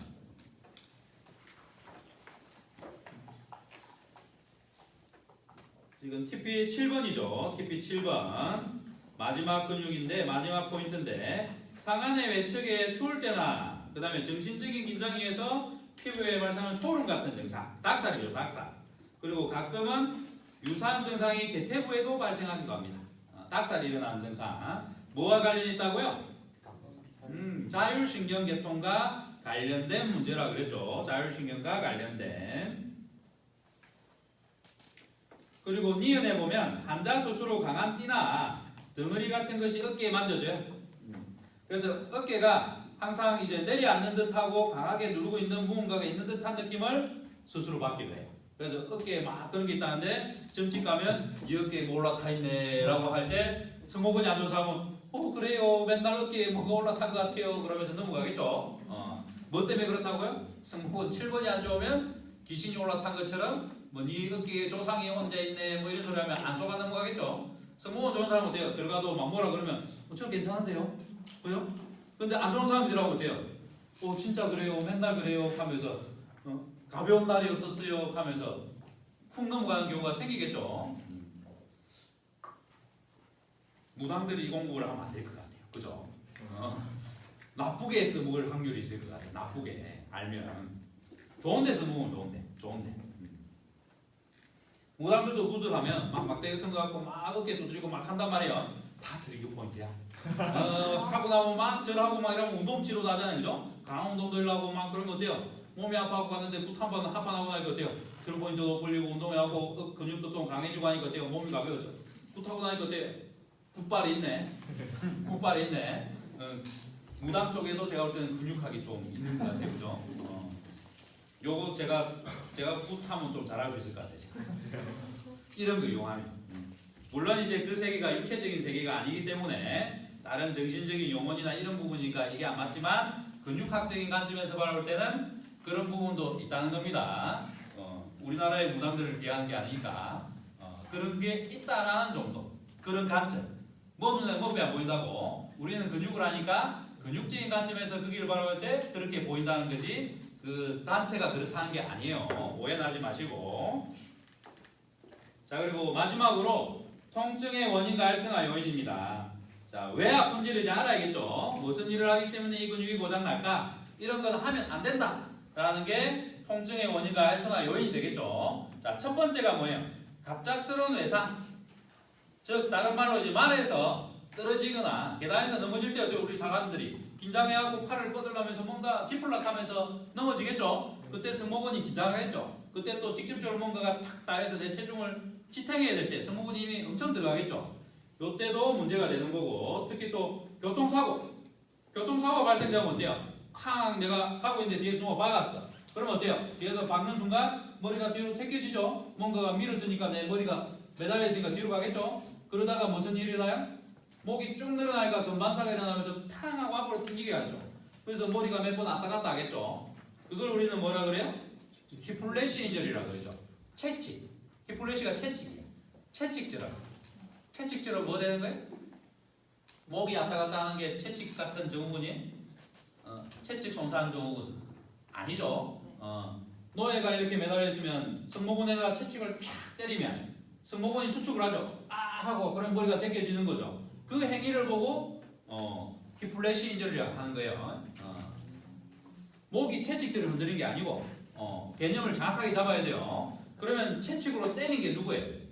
지금 TP 7번이죠. TP 7번 마지막 근육인데 마지막 포인트인데 상안의 외측에 추울 때나 그 다음에 정신적인 긴장에 의해서 피부에 발생하는 소름 같은 증상 닭살이죠. 닭살. 그리고 가끔은 유사한 증상이 대퇴부에도 발생하기도 합니다. 닭살이 일어나는 증상 뭐와 관련이 있다고요? 자율신경계통과 관련된 문제라 그랬죠. 자율신경과 관련된. 그리고 니은에 보면 환자 스스로 강한 띠나 덩어리 같은 것이 어깨에 만져져요. 그래서 어깨가 항상 이제 내려앉는 듯하고 강하게 누르고 있는 무언가가 있는 듯한 느낌을 스스로 받기도 해요. 그래서 어깨에 막 그런 게 있다는데 점집 가면 이 어깨에 뭐 올라타 있네 라고 할 때 승모근이 안 좋은 사람은 그래요 맨날 어깨에 뭐가 올라탄 것 같아요 그러면서 넘어가겠죠. 뭐 때문에 그렇다고요? 승모근 7번이 안 좋으면 귀신이 올라탄 것처럼 뭐 네 어깨에 조상이 혼자 있네 뭐 이런 소리 하면 안 속아 넘어가겠죠. 승모근 좋은 사람은 어때요? 들어가도 막 뭐라 그러면 저 괜찮은데요? 그죠? 근데 안 좋은 사람들하고 어때요? 진짜 그래요 맨날 그래요 하면서 가벼운 날이 없었어요 하면서 훅 넘어가는 경우가 생기겠죠. 무당들이 이 공부를 하면 안 될 것 같아요. 그죠? 나쁘게 써먹을 확률이 있을 것 같아요. 나쁘게 알면 좋은 데 써먹으면 좋은데 무당들도 구슬하면 막 막대 같은 거 갖고 막 어깨 두드리고 막 한단 말이에요. 다 드리기 포인트야. 하고 나면 막 절하고 막 이러면 운동치료도 하잖아요. 그죠? 강한 운동도 하려고 막 그러면 어때요? 몸이 아파하고 갔는데 붓 한 번 합판하고 나니까 어때요? 드루 포인트도 벌리고 운동하고 근육도 좀 강해지고 하니까 어때요? 몸이 가벼워져. 굿하고 나니까 어때? 굿발이 있네. 굿발이 있네. 무당 쪽에도 제가 볼 때는 근육학이 좀 있는 것 같아요, 그죠? 요거 제가 굿하면 좀 잘할 수 있을 것 같아요. 이런 거 이용하면. 물론 이제 그 세계가 육체적인 세계가 아니기 때문에 다른 정신적인 용언이나 이런 부분이니까 이게 안 맞지만 근육학적인 관점에서 바라볼 때는 그런 부분도 있다는 겁니다. 우리나라의 무당들을 비하하는 게 아니니까 그런 게 있다라는 정도. 그런 관점. 뭐 눈에 몸이 안 보인다고. 우리는 근육을 하니까 근육적인 관점에서 그 길을 바라볼 때 그렇게 보인다는 거지. 그 단체가 그렇다는 게 아니에요. 오해하지 마시고. 자, 그리고 마지막으로 통증의 원인과 활성화 요인입니다. 자, 왜 아픈지를 이제 알아야겠죠. 무슨 일을 하기 때문에 이 근육이 고장날까? 이런 건 하면 안 된다 라는 게 통증의 원인과 활성화 요인이 되겠죠. 자, 첫 번째가 뭐예요? 갑작스러운 외상. 즉 다른 말로 이제 말에서 떨어지거나 계단에서 넘어질 때 어때요? 우리 사람들이 긴장해갖고 팔을 뻗으려면서 뭔가 짚으려하면서 넘어지겠죠. 그때 승모근이 긴장하겠죠. 그때 또 직접적으로 뭔가가 탁 닿아서 내 체중을 지탱해야 될 때 승모근이 힘이 엄청 들어가겠죠. 요때도 문제가 되는 거고, 특히 또 교통사고 발생되면 어때요? 쾅 내가 가고 있는데 뒤에서 누가 박았어. 그러면 어때요? 뒤에서 박는 순간 머리가 뒤로 제껴지죠. 뭔가가 밀었으니까 내 머리가 매달려 있으니까 뒤로 가겠죠. 그러다가 무슨 일이 일어나요? 목이 쭉 늘어나니까 근반사가 일어나면서 탕 하고 앞으로 튕기게 하죠. 그래서 머리가 몇 번 왔다 갔다 하겠죠. 그걸 우리는 뭐라 그래요? 히플래시 인절이라고 그러죠. 채찍. 히플래시가 채찍이에요. 채찍질환. 채찍질은 뭐 되는 거예요? 목이 왔다 갔다 하는 게 채찍 같은 증후군이에요? 채찍 손상 증후군 아니죠. 노예가 이렇게 매달려 있으면 승모근에다가 채찍을 쫙 때리면 승모근이 수축을 하죠. 아 하고 그럼 머리가 제껴지는 거죠. 그 행위를 보고 히플래시 인절이라고 하는 거예요. 목이 채찍질을 흔드는 게 아니고 개념을 정확하게 잡아야 돼요. 그러면 채찍으로 때리는 게 누구예요?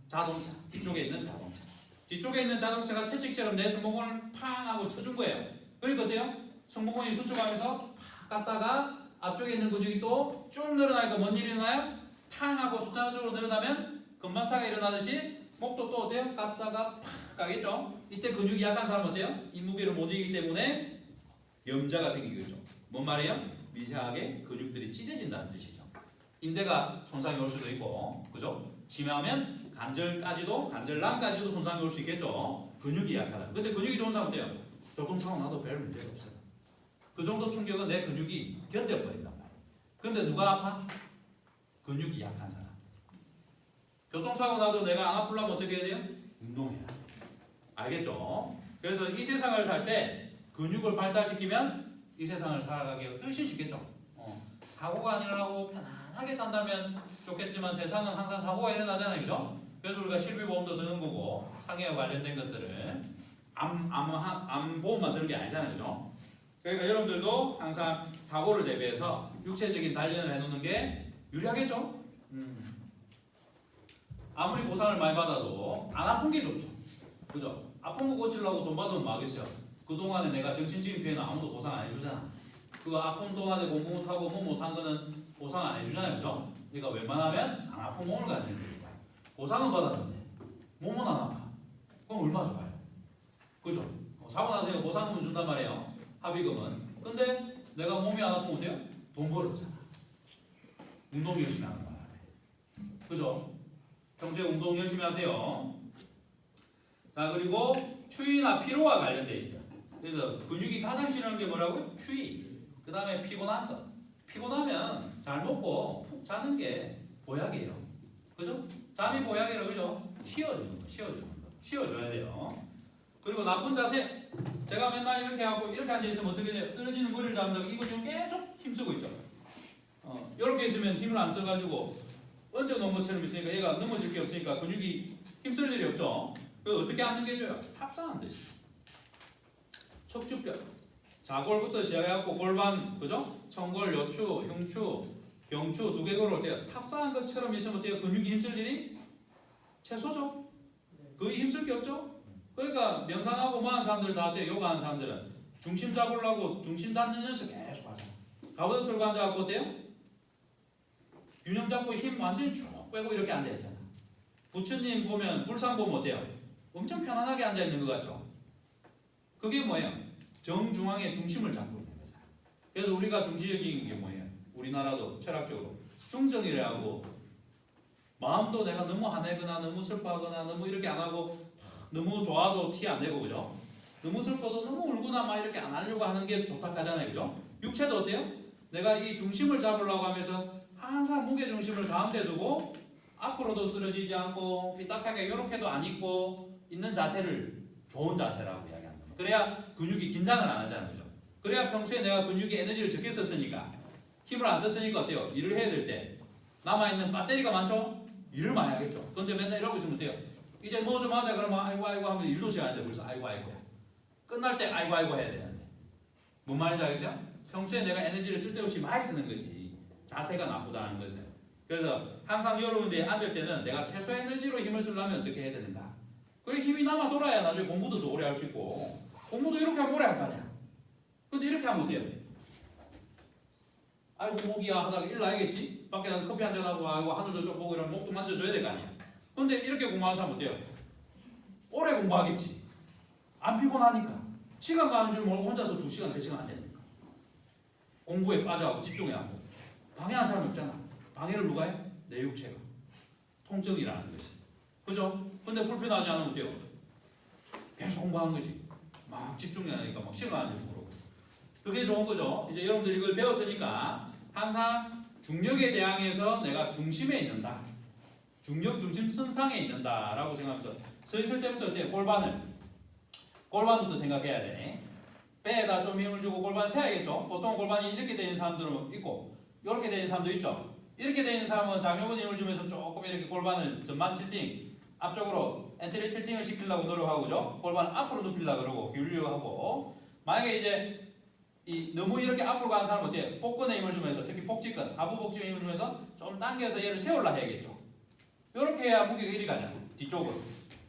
자동차. 뒤쪽에 있는 자동차. 뒤쪽에 있는 자동차가 채찍처럼 내 승모근을 팡 하고 쳐준 거예요. 그러니까 어때요? 승모근이 수축하면서 팍 갔다가 앞쪽에 있는 근육이 또 쭉 늘어나니까 뭔 일이 일어나요? 탕 하고 숫자적으로 늘어나면 근반사가 일어나듯이 목도 또 어때요? 갔다가 팍 가겠죠? 이때 근육이 약한 사람은 어때요? 이 무게를 못 이기기 때문에 염자가 생기겠죠. 뭔 말이에요? 미세하게 근육들이 찢어진다는 뜻이죠. 인대가 손상이 올 수도 있고, 그죠? 심하면 관절낭까지도 손상이 올 수 있겠죠. 근육이 약하다. 근데 근육이 좋은 사람 어때요? 교통사고 나도 별 문제가 없어요. 그 정도 충격은 내 근육이 견뎌버린단 말이에요. 근데 누가 아파? 근육이 약한 사람. 교통사고 나도 내가 안 아프려면 어떻게 해야 돼요? 운동해야 돼요. 알겠죠? 그래서 이 세상을 살 때 근육을 발달시키면 이 세상을 살아가기가 훨씬 쉽겠죠. 사고가 안 일어나고 편안하게 산다면 좋겠지만 세상은 항상 사고가 일어나잖아요. 그죠? 그래서 우리가 실비보험도 드는 거고 상해와 관련된 것들은 암보험만 드는 게 아니잖아요. 그죠? 그러니까 여러분들도 항상 사고를 대비해서 육체적인 단련을 해놓는 게 유리하겠죠? 아무리 보상을 많이 받아도 안 아픈 게 좋죠. 그죠? 아픈 거 고치려고 돈 받으면 뭐 하겠어요? 그동안에 내가 정신적인 피해는 아무도 보상 안 해주잖아. 그 아픈 동안에 공부 못하고 뭐 못한 거는 보상 안 해주잖아요. 그죠? 그러니까 웬만하면 안 아픈 몸을 가지는 겁니다. 보상은 받았는데 몸은 안 아파. 그럼 얼마나 좋아요? 그죠? 사고 나서 보상금은 준단 말이에요. 합의금은. 근데 내가 몸이 안 아프면 어때요? 돈 벌었잖아. 운동 열심히 하는 거야. 그죠? 평소에 운동 열심히 하세요. 자, 그리고 추위나 피로와 관련돼 있어요. 그래서 근육이 가장 싫어하는 게 뭐라고요? 추위. 그 다음에 피곤한 거. 피곤하면 잘 먹고 푹 자는 게 보약이에요. 그죠? 잠이 보약이라고 그죠? 쉬어주는 거. 쉬어줘야 돼요. 그리고 나쁜 자세. 제가 맨날 이렇게 하고 이렇게 앉아있으면 어떻게 돼요? 떨어지는 머리를 잡는다고 이 근육 계속 힘쓰고 있죠. 이렇게 있으면 힘을 안 써가지고 얹어놓은 것처럼 있으니까 얘가 넘어질 게 없으니까 근육이 힘쓸 일이 없죠. 그 어떻게 앉는 게 좋아요? 탑승하는 뜻이에요. 척추뼈. 자골부터 시작해갖고 골반, 그죠? 청골, 요추, 흉추, 경추, 두개골 어때요? 탑승한 것처럼 있으면 어때요? 근육이 힘쓸 일이 최소죠. 거의 힘쓸 게 없죠. 그러니까 명상하고 뭐 하는 사람들 다 어때요? 요가 하는 사람들은 중심 잡으려고 중심 닫는 연습 계속 하잖아요. 가부터 들고 앉아갖고 어때요? 균형 잡고 힘 완전히 쭉 빼고 이렇게 앉아있잖아. 부처님 보면 불상 보면 어때요? 엄청 편안하게 앉아 있는 것 같죠? 그게 뭐예요? 정중앙의 중심을 잡고 있는 거잖아. 그래서 우리가 중시적인 게 뭐예요? 우리나라도 철학적으로 중정이라고 마음도 내가 너무 화내거나 너무 슬퍼하거나 너무 이렇게 안 하고 너무 좋아도 티 안 내고 그죠? 너무 슬퍼도 너무 울거나 막 이렇게 안 하려고 하는 게 좋다 하잖아요, 그죠? 육체도 어때요? 내가 이 중심을 잡으려고 하면서 항상 무게 중심을 가운데 두고 앞으로도 쓰러지지 않고 삐딱하게 이렇게도 안 있고 있는 자세를 좋은 자세라고 이야기합니다. 그래야 근육이 긴장을 안 하잖아요, 그죠? 그래야 평소에 내가 근육에 에너지를 적게 썼으니까 힘을 안 썼으니까 어때요? 일을 해야 될 때 남아있는 배터리가 많죠? 일을 많이 하겠죠. 그런데 맨날 이러고 있으면 어때요? 이제 뭐 좀 하자 그러면 아이고 아이고 하면 일도 시간인데 벌써 아이고 아이고 끝날 때 아이고 아이고 해야 되는데 뭔 말인지 알겠어요? 평소에 내가 에너지를 쓸데없이 많이 쓰는 것이 자세가 나쁘다는 것을. 그래서 항상 여러분들이 앉을 때는 내가 최소 에너지로 힘을 쓰려면 어떻게 해야 되는가? 그게 힘이 남아 돌아야 나중에 공부도 더 오래 할 수 있고 공부도 이렇게 하면 오래 할 거 아니야. 근데 이렇게 하면 어때요? 아이고 목이야 하다가 일 나야겠지? 밖에 나가서 커피 한잔하고 아이고 하늘도 좀 보고 이러면 목도 만져줘야 될 거 아니야. 근데 이렇게 공부하는 사람 어때요? 오래 공부하겠지. 안 피곤하니까. 시간 가는 줄 모르고 혼자서 2시간, 3시간 앉아있는 거야. 공부에 빠져가고 집중해 안 하고. 방해하는 사람 없잖아. 방해를 누가 해? 내 육체가. 통증이라는 것이. 그죠? 근데 불편하지 않으면 어때요? 계속 공부하는 거지. 막 집중이 하니까 막 시간 가는 줄 모르고. 그게 좋은 거죠. 이제 여러분들이 이걸 배웠으니까 항상 중력에 대항해서 내가 중심에 있는다. 중력 중심 선상에 있는다라고 생각하면서 서 있을 때부터 어때요? 골반부터 생각해야 돼. 배에다 좀 힘을 주고 골반 세야겠죠. 보통 골반이 이렇게 되는 사람들은 있고 이렇게 되는 사람도 있죠. 이렇게 되는 사람은 장요근 힘을 주면서 조금 이렇게 골반을 전만 틸팅 앞쪽으로 엔트리 틸팅을 시키려고 노력하고 그죠? 골반을 앞으로 눕히려고 그러고 기울이려고 하고 만약에 이제 너무 이렇게 앞으로 가는 사람은 어때요? 복근에 힘을 주면서 특히 복직근, 하부 복직에 힘을 주면서 좀 당겨서 얘를 세우려 해야겠죠. 이렇게 해야 무게가 이리 가잖아. 뒤쪽으로.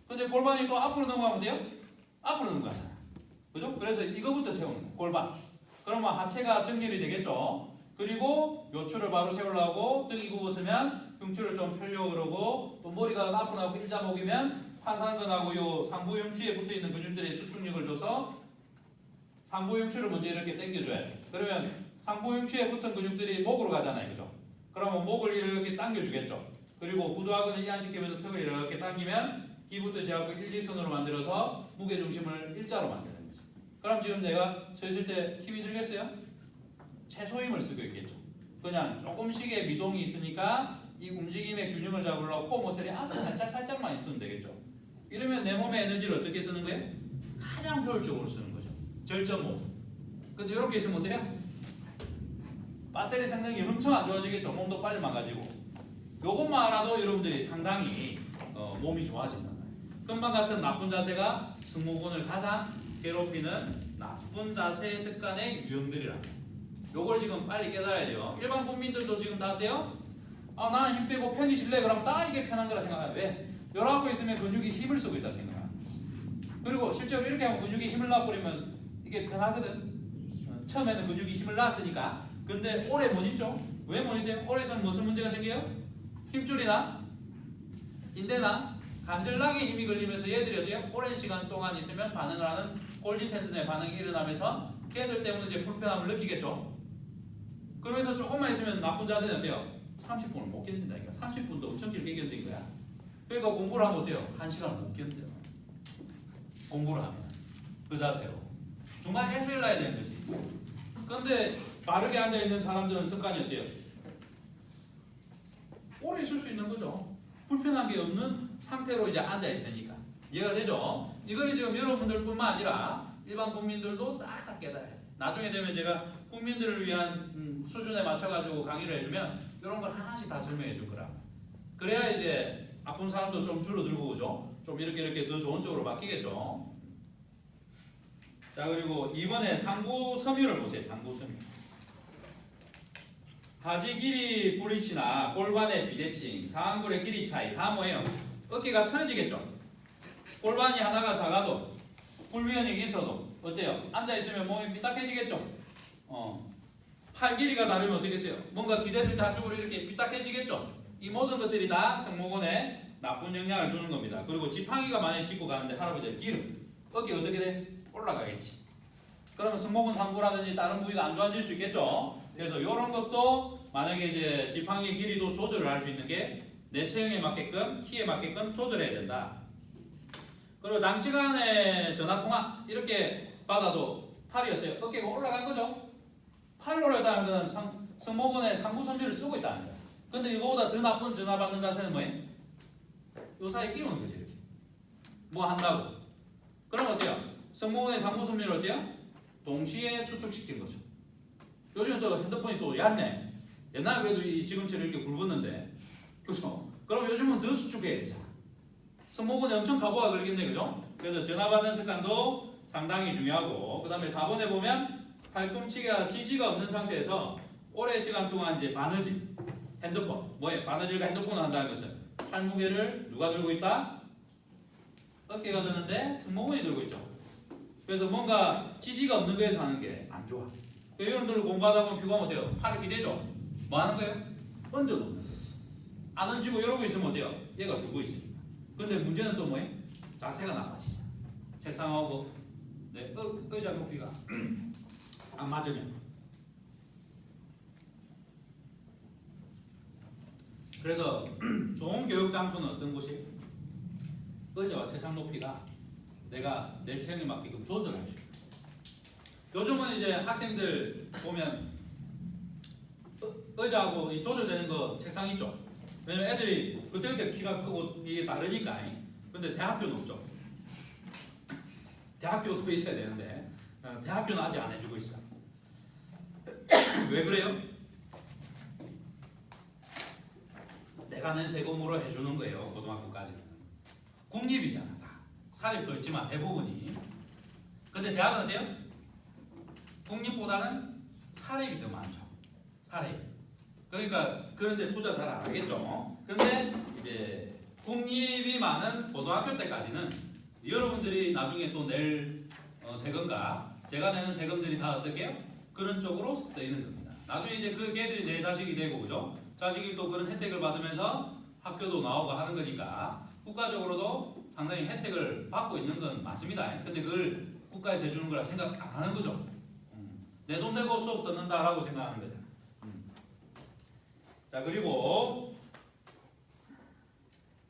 근데 골반이 또 앞으로 넘어가면 돼요? 앞으로 넘어가잖아. 그죠? 그래서 이거부터 세우는 거야. 골반. 그러면 하체가 정렬이 되겠죠. 그리고 요추를 바로 세우려고 등이 굽었으면 흉추를 좀 펴려고 그러고 또 머리가 앞으로 나오고 일자목이면 환상근하고 요 상부 흉추에 붙어있는 근육들의 수축력을 줘서 상부 흉추를 먼저 이렇게 당겨줘야 돼. 그러면 상부 흉추에 붙은 근육들이 목으로 가잖아요. 그죠? 그러면 목을 이렇게 당겨주겠죠. 그리고 구두하근을 이완시키면서 턱을 이렇게 당기면 기부터 시작하고 일직선으로 만들어서 무게중심을 일자로 만드는 거죠. 그럼 지금 내가 서 있을 때 힘이 들겠어요? 최소 힘을 쓰고 있겠죠. 그냥 조금씩의 미동이 있으니까 이 움직임의 균형을 잡으려고 코 모서리 아주 살짝만 있으면 되겠죠. 이러면 내 몸의 에너지를 어떻게 쓰는 거예요? 가장 효율적으로 쓰는 거죠. 절전 모드. 근데 이렇게 있으면 어때요? 배터리 성능이 엄청 안 좋아지겠죠. 몸도 빨리 망가지고. 요것만 알아도 여러분들이 상당히 몸이 좋아진단 말이에요. 금방 같은 나쁜 자세가 승모근을 가장 괴롭히는 나쁜 자세의 습관의 유형들이라. 요걸 지금 빨리 깨달아야죠. 일반 국민들도 지금 다 어때요? 아, 나는 힘 빼고 편히 쉴래? 그럼 다 이게 편한 거라 생각해요. 왜? 열하고 있으면 근육이 힘을 쓰고 있다 생각해요. 그리고 실제로 이렇게 하면 근육이 힘을 놔버리면 이게 편하거든. 처음에는 근육이 힘을 놨으니까. 근데 오래 못 있죠? 왜 못 있어요? 오래 있으면 무슨 문제가 생겨요? 힘줄이나 인대나 관절락에 힘이 걸리면서 얘들이 어때요? 오랜 시간 동안 있으면 반응을 하는 골지 텐든의 반응이 일어나면서 걔들 때문에 이제 불편함을 느끼겠죠. 그러면서 조금만 있으면 나쁜 자세는 어때요? 30분을 못 견딘다니까. 30분도 엄청 길게 견딘 거야. 그러니까 공부를 하면 어때요? 1시간을 못 견뎌요. 공부를 하면 그 자세로 중간에 해수일 나야 되는 거지. 그런데 바르게 앉아있는 사람들은 습관이 어때요? 오래 있을 수 있는 거죠. 불편한 게 없는 상태로 이제 앉아있으니까. 이해가 되죠? 이걸 지금 여러분들뿐만 아니라 일반 국민들도 싹 다 깨달아야 돼. 나중에 되면 제가 국민들을 위한 수준에 맞춰가지고 강의를 해주면 이런 걸 하나씩 다 설명해 줄 거라. 그래야 이제 아픈 사람도 좀 줄어들고 그죠? 좀 이렇게 더 좋은 쪽으로 바뀌겠죠. 자, 그리고 이번에 상부 섬유를 보세요. 상부 섬유. 하지 길이 브릿지나 골반의 비대칭, 상안골의 길이 차이 다 뭐예요? 어깨가 틀어지겠죠. 골반이 하나가 작아도 불균형이 있어도 어때요? 앉아있으면 몸이 삐딱해지겠죠. 팔 길이가 다르면 어떻겠어요? 뭔가 기댔을 때 한쪽으로 이렇게 삐딱해지겠죠. 이 모든 것들이 다 승모근의 나쁜 영향을 주는 겁니다. 그리고 지팡이가 만약에 짚고 가는데 할아버지의 기름, 어깨 어떻게 돼? 올라가겠지. 그러면 승모근 상부라든지 다른 부위가 안 좋아질 수 있겠죠. 그래서 이런 것도 만약에 이제 지팡이의 길이도 조절을 할 수 있는 게 내 체형에 맞게끔, 키에 맞게끔 조절해야 된다. 그리고 장시간의 전화 통화 이렇게 받아도 팔이 어때요? 어깨가 올라간 거죠. 팔이 올라갔다는 것은 승모근의 상부 섬유를 쓰고 있다는 거예요. 근데 이거보다 더 나쁜 전화 받는 자세는 뭐예요? 요 사이에 끼우는 거지 이렇게. 뭐 한다고. 그럼 어때요? 승모근의 상부 섬유를 어때요? 동시에 수축시키는 거죠. 요즘은 또 핸드폰이 또 얇네. 옛날에 그래도 지금처럼 이렇게 굵었는데, 그죠? 그럼 요즘은 더 수축해야 되잖아. 승모근에 엄청 각오가 걸리겠네, 그죠? 그래서 전화 받는 습관도 상당히 중요하고, 그 다음에 4번에 보면 팔꿈치가 지지가 없는 상태에서 오랜 시간 동안 이제 바느질, 핸드폰, 뭐예요? 바느질과 핸드폰을 한다는 것은 팔무게를 누가 들고 있다? 어깨가 드는데 승모근이 들고 있죠. 그래서 뭔가 지지가 없는 거에서 하는 게 안 좋아. 여러분들 공부하다 보면 피곤하면 어때요? 팔을 기대죠? 뭐 하는 거예요? 얹어 놓는 거지. 안 얹고 이러고 있으면 어때요? 얘가 들고 있으니까. 근데 문제는 또 뭐예요? 자세가 나빠지죠. 책상하고 네, 의자 높이가 안 맞으면. 그래서 좋은 교육 장소는 어떤 곳이에요? 의자와 책상 높이가 내가 내 체형에 맞게끔 조절할 수 있어요. 요즘은 이제 학생들 보면 의자하고 조절되는 거 책상 있죠. 왜냐면 애들이 그때그때 키가 크고 이게 다르니까. 근데 대학교는 없죠. 대학교도 있어야 되는데 대학교는 아직 안 해주고 있어. 왜 그래요? 내가 낸 세금으로 해주는 거예요. 고등학교까지는. 국립이잖아. 다. 사립도 있지만 대부분이. 근데 대학은 어때요? 국립보다는 사립이 더 많죠. 사립. 그러니까 그런데 투자 잘 안 하겠죠. 근데 이제 국립이 많은 고등학교 때까지는 여러분들이 나중에 또 낼 세금과 제가 내는 세금들이 다 어떻게 해요? 그런 쪽으로 쓰이는 겁니다. 나중에 이제 그 걔들이 내 자식이 되고 그죠? 자식이 또 그런 혜택을 받으면서 학교도 나오고 하는 거니까 국가적으로도 상당히 혜택을 받고 있는 건 맞습니다. 근데 그걸 국가에서 해주는 거라 생각 안 하는 거죠. 내 돈 내고 수업 듣는다라고 생각하는 거잖아. 자, 그리고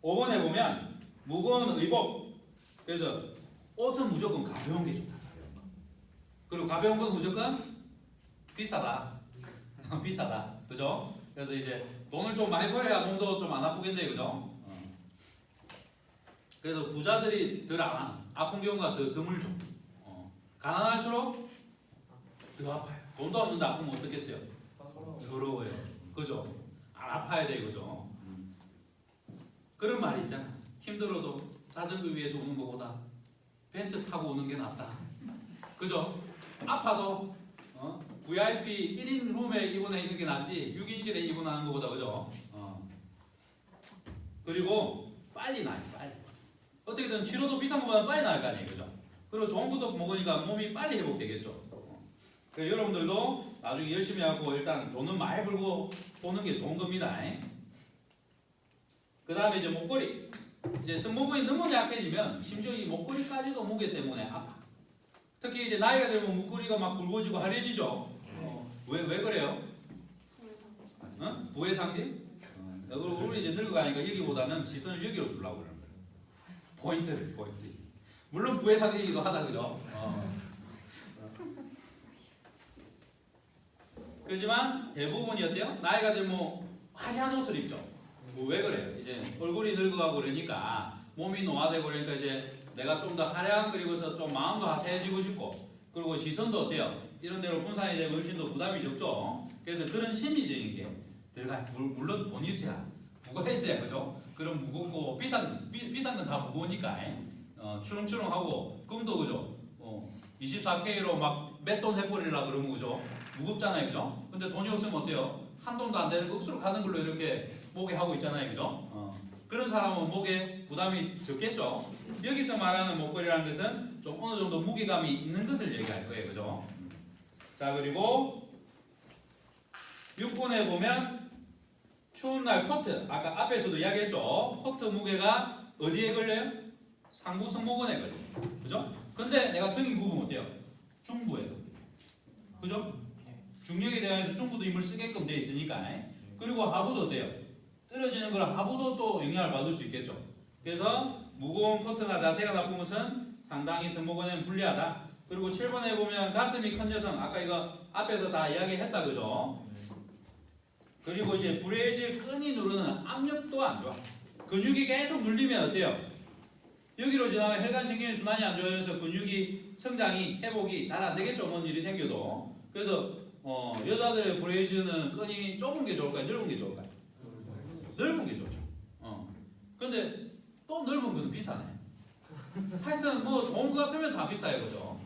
5번에 보면 무거운 의복. 그래서 옷은 무조건 가벼운 게 좋다. 그리고 가벼운 건 무조건 비싸다. 비싸다. 그죠? 그래서 이제 돈을 좀 많이 벌어야 몸도 좀 안 아프겠네. 그죠? 그래서 부자들이 덜 아픈 경우가 더 드물죠. 가난할수록 더 아파요. 돈도 없는데 아프면 어떻겠어요? 서러워요. 그죠? 안 아파야 돼. 그죠? 그런 말이 있잖아. 힘들어도 자전거 위에서 오는 것보다 벤츠 타고 오는 게 낫다. 그죠? 아파도 VIP 1인 룸에 입원해 있는 게 낫지 6인실에 입원하는 것보다. 그죠? 그리고 빨리 나요. 빨리. 어떻게든 치료도 비싼 것보다 빨리 나을 거 아니에요. 그죠? 그리고 좋은 것도 먹으니까 몸이 빨리 회복되겠죠. 그래서 여러분들도 나중에 열심히 하고 일단 돈은 많이 벌고 보는 게 좋은 겁니다. 그 다음에 이제 목걸이. 이제 승모근이 너무 약해지면 심지어 이 목걸이까지도 무게 때문에 아파. 특히 이제 나이가 들면 목걸이가 막 굵어지고 하얘지죠. 왜 그래요? 부해상기? 우리 이제 늙어가니까 여기보다는 시선을 여기로 주려고 그러는 거예요. 포인트. 물론 부해상기이기도 하다. 그죠? 그렇지만 대부분이 어때요? 나이가 들면 화려한 옷을 입죠. 왜 그래요? 이제 얼굴이 늙어가고 그러니까 몸이 노화되고 그러니까 이제 내가 좀 더 화려한 걸 입어서 좀 마음도 화사해지고 싶고 그리고 시선도 어때요? 이런 데로 분산이 되면 훨씬 더 부담이 적죠. 그래서 그런 심리적인 게 들어가요. 물론 돈이 있어야 부가 있어야 그죠? 그럼 무겁고 비싼 건 다 무거우니까 추렁추렁하고 금도 그죠? 24K로 막 몇 돈 해버리려고 그러면 그죠? 무겁잖아요. 그죠? 근데 돈이 없으면 어때요? 한 돈도 안 되는 거 억수로 가는 걸로 이렇게 목에 하고 있잖아요. 그죠? 그런 사람은 목에 부담이 적겠죠? 여기서 말하는 목걸이라는 것은 좀 어느 정도 무게감이 있는 것을 얘기할 거예요. 그죠? 자, 그리고 6번에 보면 추운 날 코트, 아까 앞에서도 이야기했죠. 코트 무게가 어디에 걸려요? 상부 승모근에 걸려요. 그죠? 근데 내가 등이 굽으면 어때요? 중부에 걸려요. 그죠? 중력에 대해서 중부도 힘을 쓰게끔 돼 있으니까. 그리고 하부도 어때요? 떨어지는 걸 하부도 또 영향을 받을 수 있겠죠. 그래서 무거운 코트나 자세가 나쁜 것은 상당히 승모근에는 불리하다. 그리고 7번에 보면 가슴이 큰 여성, 아까 이거 앞에서 다 이야기했다, 그죠? 그리고 이제 브레이즈 끈이 누르는 압력도 안 좋아. 근육이 계속 눌리면 어때요? 여기로 지나면 혈관신경의 순환이 안 좋아져서 근육이 성장이 회복이 잘 안 되겠죠. 뭔 일이 생겨도. 그래서 여자들의 브레이즈는 끈이 좁은 게 좋을까요? 넓은 게 좋을까요? 넓은 게 좋죠. 근데 또 넓은 거는 비싸네. 하여튼 뭐 좋은 거 같으면 다 비싸요, 그죠?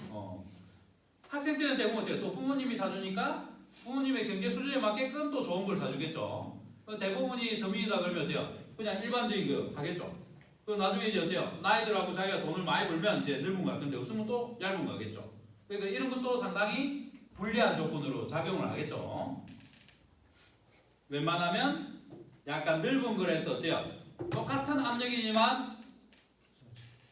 학생 때는 대부분 어때요? 또 부모님이 사주니까 부모님의 경제 수준에 맞게끔 또 좋은 걸 사주겠죠. 대부분이 서민이다 그러면 어때요? 그냥 일반적인 거 하겠죠. 그 나중에 이제 어때요? 나이들하고 자기가 돈을 많이 벌면 이제 넓은 거 할 건데 없으면 또 얇은 거 하겠죠. 그러니까 이런 것도 상당히 불리한 조건으로 작용을 하겠죠. 웬만하면 약간 넓은 걸 해서 어때요? 똑같은 압력이지만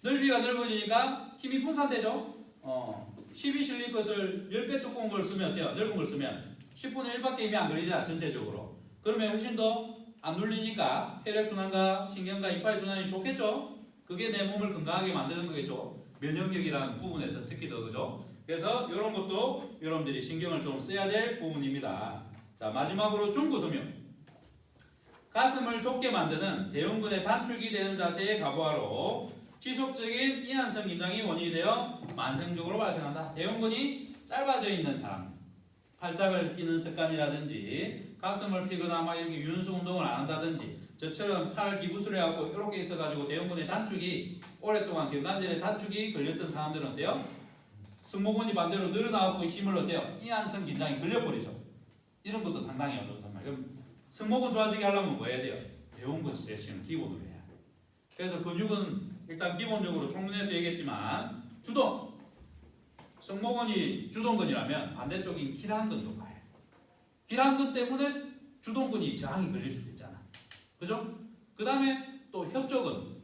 넓이가 넓어지니까 힘이 분산되죠. 10이 실릴 것을 10배 두꺼운 걸 쓰면 어때요? 넓은 걸 쓰면 10분의 1밖에 힘이 안 걸리잖아, 전체적으로. 그러면 훨씬 더 안 눌리니까 혈액순환과 신경과 이파이순환이 좋겠죠? 그게 내 몸을 건강하게 만드는 거겠죠? 면역력이라는 부분에서 특히 더, 그죠? 그래서 이런 것도 여러분들이 신경을 좀 써야 될 부분입니다. 자, 마지막으로 중구섬유. 가슴을 좁게 만드는 대흉근의 단축이 되는 자세의 가부하로 지속적인 이완성 긴장이 원인이 되어 만성적으로 발생한다. 대흉근이 짧아져 있는 사람, 팔짱을 끼는 습관이라든지 가슴을 피거나 막 이렇게 윤수 운동을 안 한다든지 저처럼 팔 기부술 해갖고 이렇게 있어가지고 대흉근의 단축이 오랫동안 경관절의 단축이 걸렸던 사람들은 어때요? 승모근이 반대로 늘어나고 힘을 어때요? 이완성 긴장이 걸려버리죠. 이런 것도 상당히 안 좋단 말이에요. 그럼 승모근 좋아지게 하려면 뭐 해야 돼요? 대흉근 스트레칭을 기본으로 해야 돼요. 그래서 근육은 일단 기본적으로 총론에서 얘기했지만 주동, 승모근이 주동근이라면 반대쪽인 기랑근도 가요. 기랑근 때문에 주동근이 저항이 걸릴 수도 있잖아. 그죠? 그 다음에 또 협조근.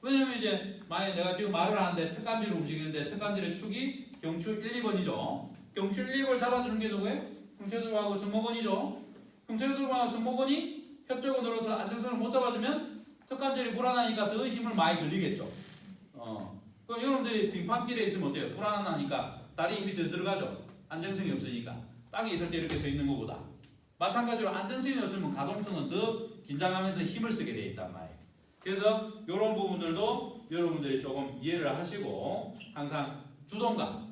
왜냐면 이제 만약에 내가 지금 말을 하는데 턱관절을 움직이는데 턱관절의 축이 경추 1, 2번이죠. 경추 1, 2번을 잡아주는 게 누구예요? 흉쇄들하고 승모근이죠. 흉쇄들하고 승모근이 협조근으로서 안정성을 못 잡아주면 턱관절이 불안하니까 더 힘을 많이 걸리겠죠. 그럼 여러분들이 빙판길에 있으면 어때요? 불안하니까 다리 밑에 들어가죠. 안정성이 없으니까. 땅에 있을 때 이렇게 서 있는 것보다. 마찬가지로 안정성이 없으면 가동성은 더 긴장하면서 힘을 쓰게 돼 있단 말이에요. 그래서 이런 부분들도 여러분들이 조금 이해를 하시고 항상 주동과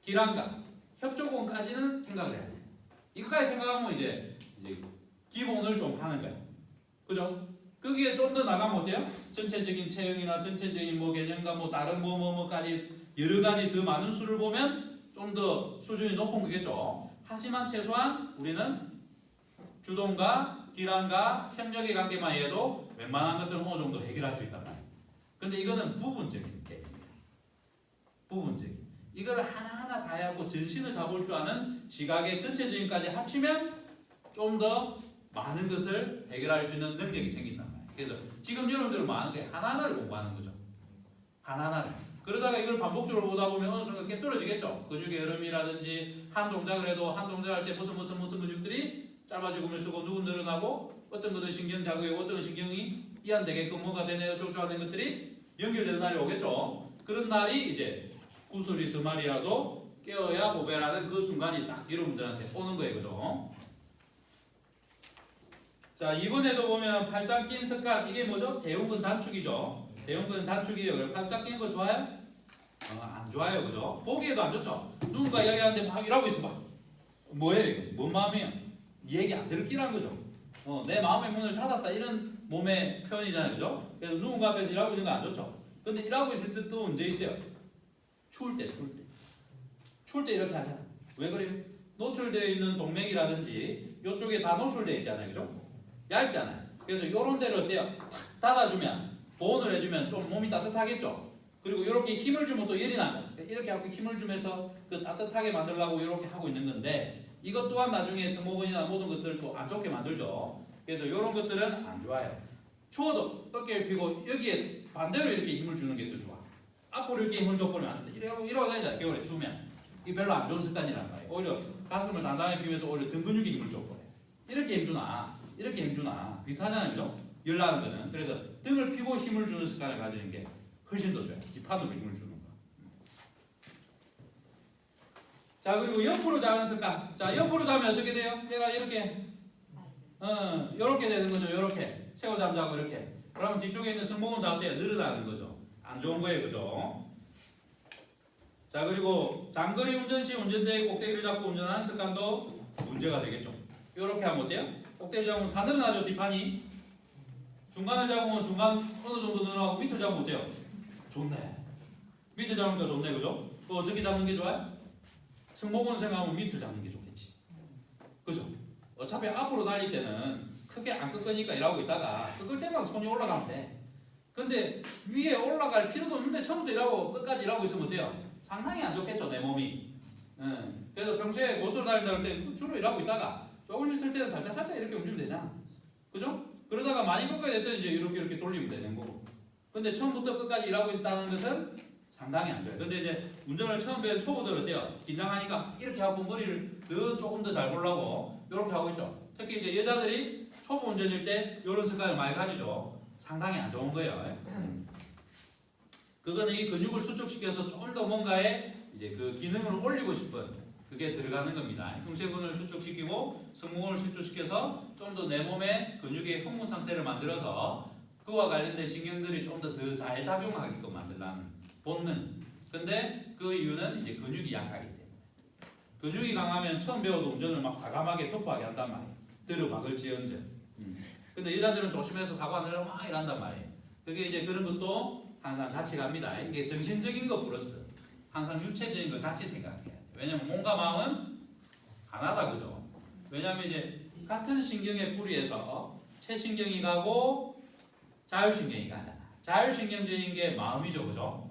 기랑과 협조근까지는 생각을 해야 돼요. 이것까지 생각하면 이제 기본을 좀 하는 거예요. 그죠? 거기에 좀 더 나가면 어때요? 전체적인 체형이나 전체적인 뭐 개념과 뭐 다른 뭐까지 여러 가지 더 많은 수를 보면 좀 더 수준이 높은 거겠죠. 하지만 최소한 우리는 주동과 기랑과 협력의 관계만 해도 웬만한 것들은 어느 정도 해결할 수 있단 말이에요. 근데 이거는 부분적인 개념이에요. 부분적인. 이걸 하나하나 다 해갖고 전신을 다 볼 줄 아는 시각의 전체적인까지 합치면 좀 더 많은 것을 해결할 수 있는 능력이 생긴단 말이에요. 그래서 지금 여러분들은 뭐 하는 게 하나하나를 공부하는 거죠. 하나하나를. 그러다가 이걸 반복적으로 보다 보면 어느 순간 깨뚫어지겠죠. 근육의 흐름이라든지 한 동작을 해도 한 동작할 때 무슨 근육들이 짧아지고 밀수고 누군 늘어나고 어떤 것은 신경 자극이고 어떤 신경이 이완되게끔 뭐가 되네 어쩌고저쩌고 하는 것들이 연결되는 날이 오겠죠. 그런 날이 이제 구슬이 스말이라도 깨어야 보배라는 그 순간이 딱 여러분들한테 오는 거예요. 그죠? 자, 이번에도 보면 팔짱 낀 습관, 이게 뭐죠? 대흉근 단축이죠. 대흉근 단축이에요. 팔짱 끼는 거 좋아요? 안 좋아요. 그죠? 보기에도 안 좋죠? 누군가 이야기하는데 막 이러고 있어 봐. 뭐예요 이거? 뭔 마음이야? 얘기 안 들을 끼라는 거죠. 내 마음의 문을 닫았다 이런 몸의 표현이잖아요. 그죠? 그래서 누군가 앞에서 일하고 있는 거 안 좋죠? 근데 일하고 있을 때 또 언제 있어요? 추울 때. 추울 때 이렇게 하잖아. 왜 그래요? 노출되어 있는 동맥이라든지 이쪽에 다 노출되어 있잖아요. 그죠? 얇잖아요. 그래서 이런 데를 어때요? 닫아주면, 보온을 해주면 좀 몸이 따뜻하겠죠? 그리고 이렇게 힘을 주면 또 열이 나죠. 이렇게 하고 힘을 주면서 그 따뜻하게 만들려고 이렇게 하고 있는 건데 이것 또한 나중에 승모근이나 모든 것들을 또 안 좋게 만들죠. 그래서 이런 것들은 안 좋아요. 추워도 어깨를 펴고 여기에 반대로 이렇게 힘을 주는 게 더 좋아. 앞으로 이렇게 힘을 줘버리면 안 돼. 이러고 다니잖아. 겨울에 추우면. 이 별로 안 좋은 습관이란 말이에요. 오히려 가슴을 단단히 펴면서 오히려 등 근육에 힘을 줘버려. 이렇게 힘주나 이렇게 힘주나 비슷하잖아요. 그죠? 열 나는 거는. 그래서 등을 펴고 힘을 주는 습관을 가지는 게 훨씬 더 좋아요. 뒷판으로 힘을 주는 거. 자, 그리고 옆으로 자는 습관. 자, 옆으로 자면 어떻게 돼요? 얘가 이렇게 이렇게 되는 거죠. 이렇게 세워 잠자고 이렇게. 그러면 뒤쪽에 있는 승모근 닿을 때 늘어나는 거죠. 안 좋은 거예요, 그죠? 자, 그리고 장거리 운전 시 운전대의 꼭대기를 잡고 운전하는 습관도 문제가 되겠죠. 이렇게 하면 어때요? 꼭대기 잡으면 다 늘어나죠, 뒷판이. 중간을 잡으면 중간 어느 정도 늘어나고 밑을 잡으면 어때요? 좋네. 밑을 잡는 거 좋네, 그죠? 또 어떻게 잡는 게 좋아요? 승모근 생각하면 밑을 잡는 게 좋겠지. 그죠? 어차피 앞으로 달릴 때는 크게 안 꺾으니까 일하고 있다가 꺾을 때만 손이 올라가면 돼. 근데 위에 올라갈 필요도 없는데 처음부터 일하고 끝까지 일하고 있으면 어때요? 상당히 안 좋겠죠, 내 몸이. 그래서 평소에 고속도로 다닌다 할 때 주로 일하고 있다가 조금씩 틀 때는 살짝 이렇게 움직이면 되잖아. 그죠? 그러다가 많이 꺾어야 될 때는 이제 이렇게 돌리면 되는 거고. 근데 처음부터 끝까지 일하고 있다는 것은 상당히 안 좋아요. 근데 이제 운전을 처음 배운 초보들은 어때요? 긴장하니까 이렇게 하고 머리를 조금 더 잘 보려고 이렇게 하고 있죠. 특히 이제 여자들이 초보 운전일 때 이런 습관을 많이 가지죠. 상당히 안 좋은 거예요. 그거는 이 근육을 수축시켜서 좀 더 뭔가에 이제 그 기능을 올리고 싶은 그게 들어가는 겁니다. 흉쇄근을 수축시키고 승모근을 수축시켜서 좀 더 내 몸의 근육의 흥분 상태를 만들어서 그와 관련된 신경들이 좀 더 잘 작용하게끔 만들라는 본능. 근데 그 이유는 이제 근육이 약하기 때문에. 근육이 강하면 처음 배워도 운전을 막 과감하게 터프하게 한단 말이에요. 들어박을지언정. 근데 여자들은 조심해서 사고 안 내려고 막 이란단 말이에요. 그게 이제 그런 것도 항상 같이 갑니다. 이게 정신적인 거 플러스 항상 유체적인 걸 같이 생각해야 돼요. 왜냐면 몸과 마음은 하나다, 그죠? 왜냐면 이제 같은 신경의 뿌리에서 최신경이 가고 자율신경이 가잖아. 자율신경적인 게 마음이죠, 그죠?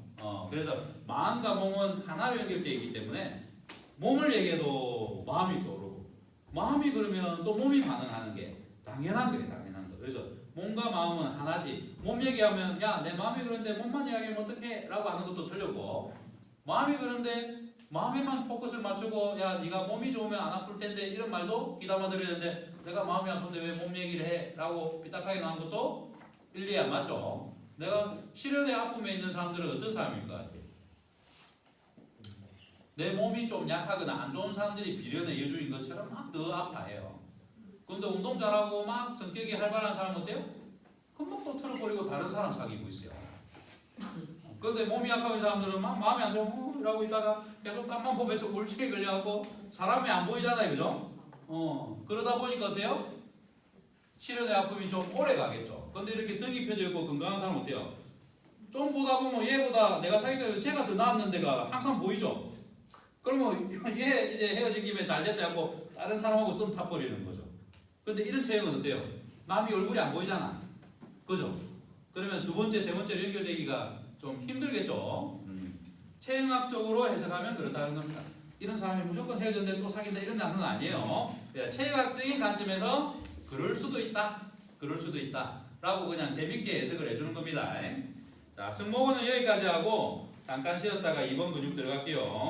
그래서 마음과 몸은 하나로 연결되어 있기 때문에 몸을 얘기해도 마음이 떠오르고 마음이 그러면 또 몸이 반응하는 게 당연한 거예요, 당연한 거. 그래서 몸과 마음은 하나지. 몸 얘기하면 야, 내 마음이 그런데 몸만 이야기하면 어떡해? 라고 하는 것도 틀렸고, 마음이 그런데 마음에만 포커스를 맞추고 야, 네가 몸이 좋으면 안 아플 텐데 이런 말도 귀담아 들어야 되는데 내가 마음이 아픈데 왜 몸 얘기를 해? 라고 삐딱하게 나온 것도 일리 안 맞죠. 내가 실연의 아픔에 있는 사람들은 어떤 사람일 것 같아요? 내 몸이 좀 약하거나 안 좋은 사람들이 비련의 여주인 것처럼 막 더 아파해요. 근데 운동 잘하고 막 성격이 활발한 사람은 어때요? 금방 또 틀어버리고 다른 사람 사귀고 있어요. 근데 몸이 약한 사람들은 막 마음이 안 좋고 이러고 있다가 계속 땀만 보면서 우울증에 걸려갖고 사람이 안 보이잖아요, 그죠? 그러다 보니까 어때요? 실연의 아픔이 좀 오래 가겠죠. 근데 이렇게 등이 펴져 있고 건강한 사람은 어때요? 좀 보다 보면 얘보다 내가 사귈 때 쟤가 더 나았는 데가 항상 보이죠? 그러면 얘 이제 헤어진 김에 잘 됐다 하고 다른 사람하고 썸 타버리는 거죠. 근데 이런 체형은 어때요? 남이 얼굴이 안 보이잖아. 그죠? 그러면 두 번째, 세 번째로 연결되기가 좀 힘들겠죠. 체형학적으로 해석하면 그렇다는 겁니다. 이런 사람이 무조건 헤어졌는데 또 사귄다 이런 장은 아니에요. 체형학적인 관점에서 그럴 수도 있다. 그럴 수도 있다. 라고 그냥 재밌게 해석을 해주는 겁니다. 자, 승모근은 여기까지 하고 잠깐 쉬었다가 2번 근육 들어갈게요.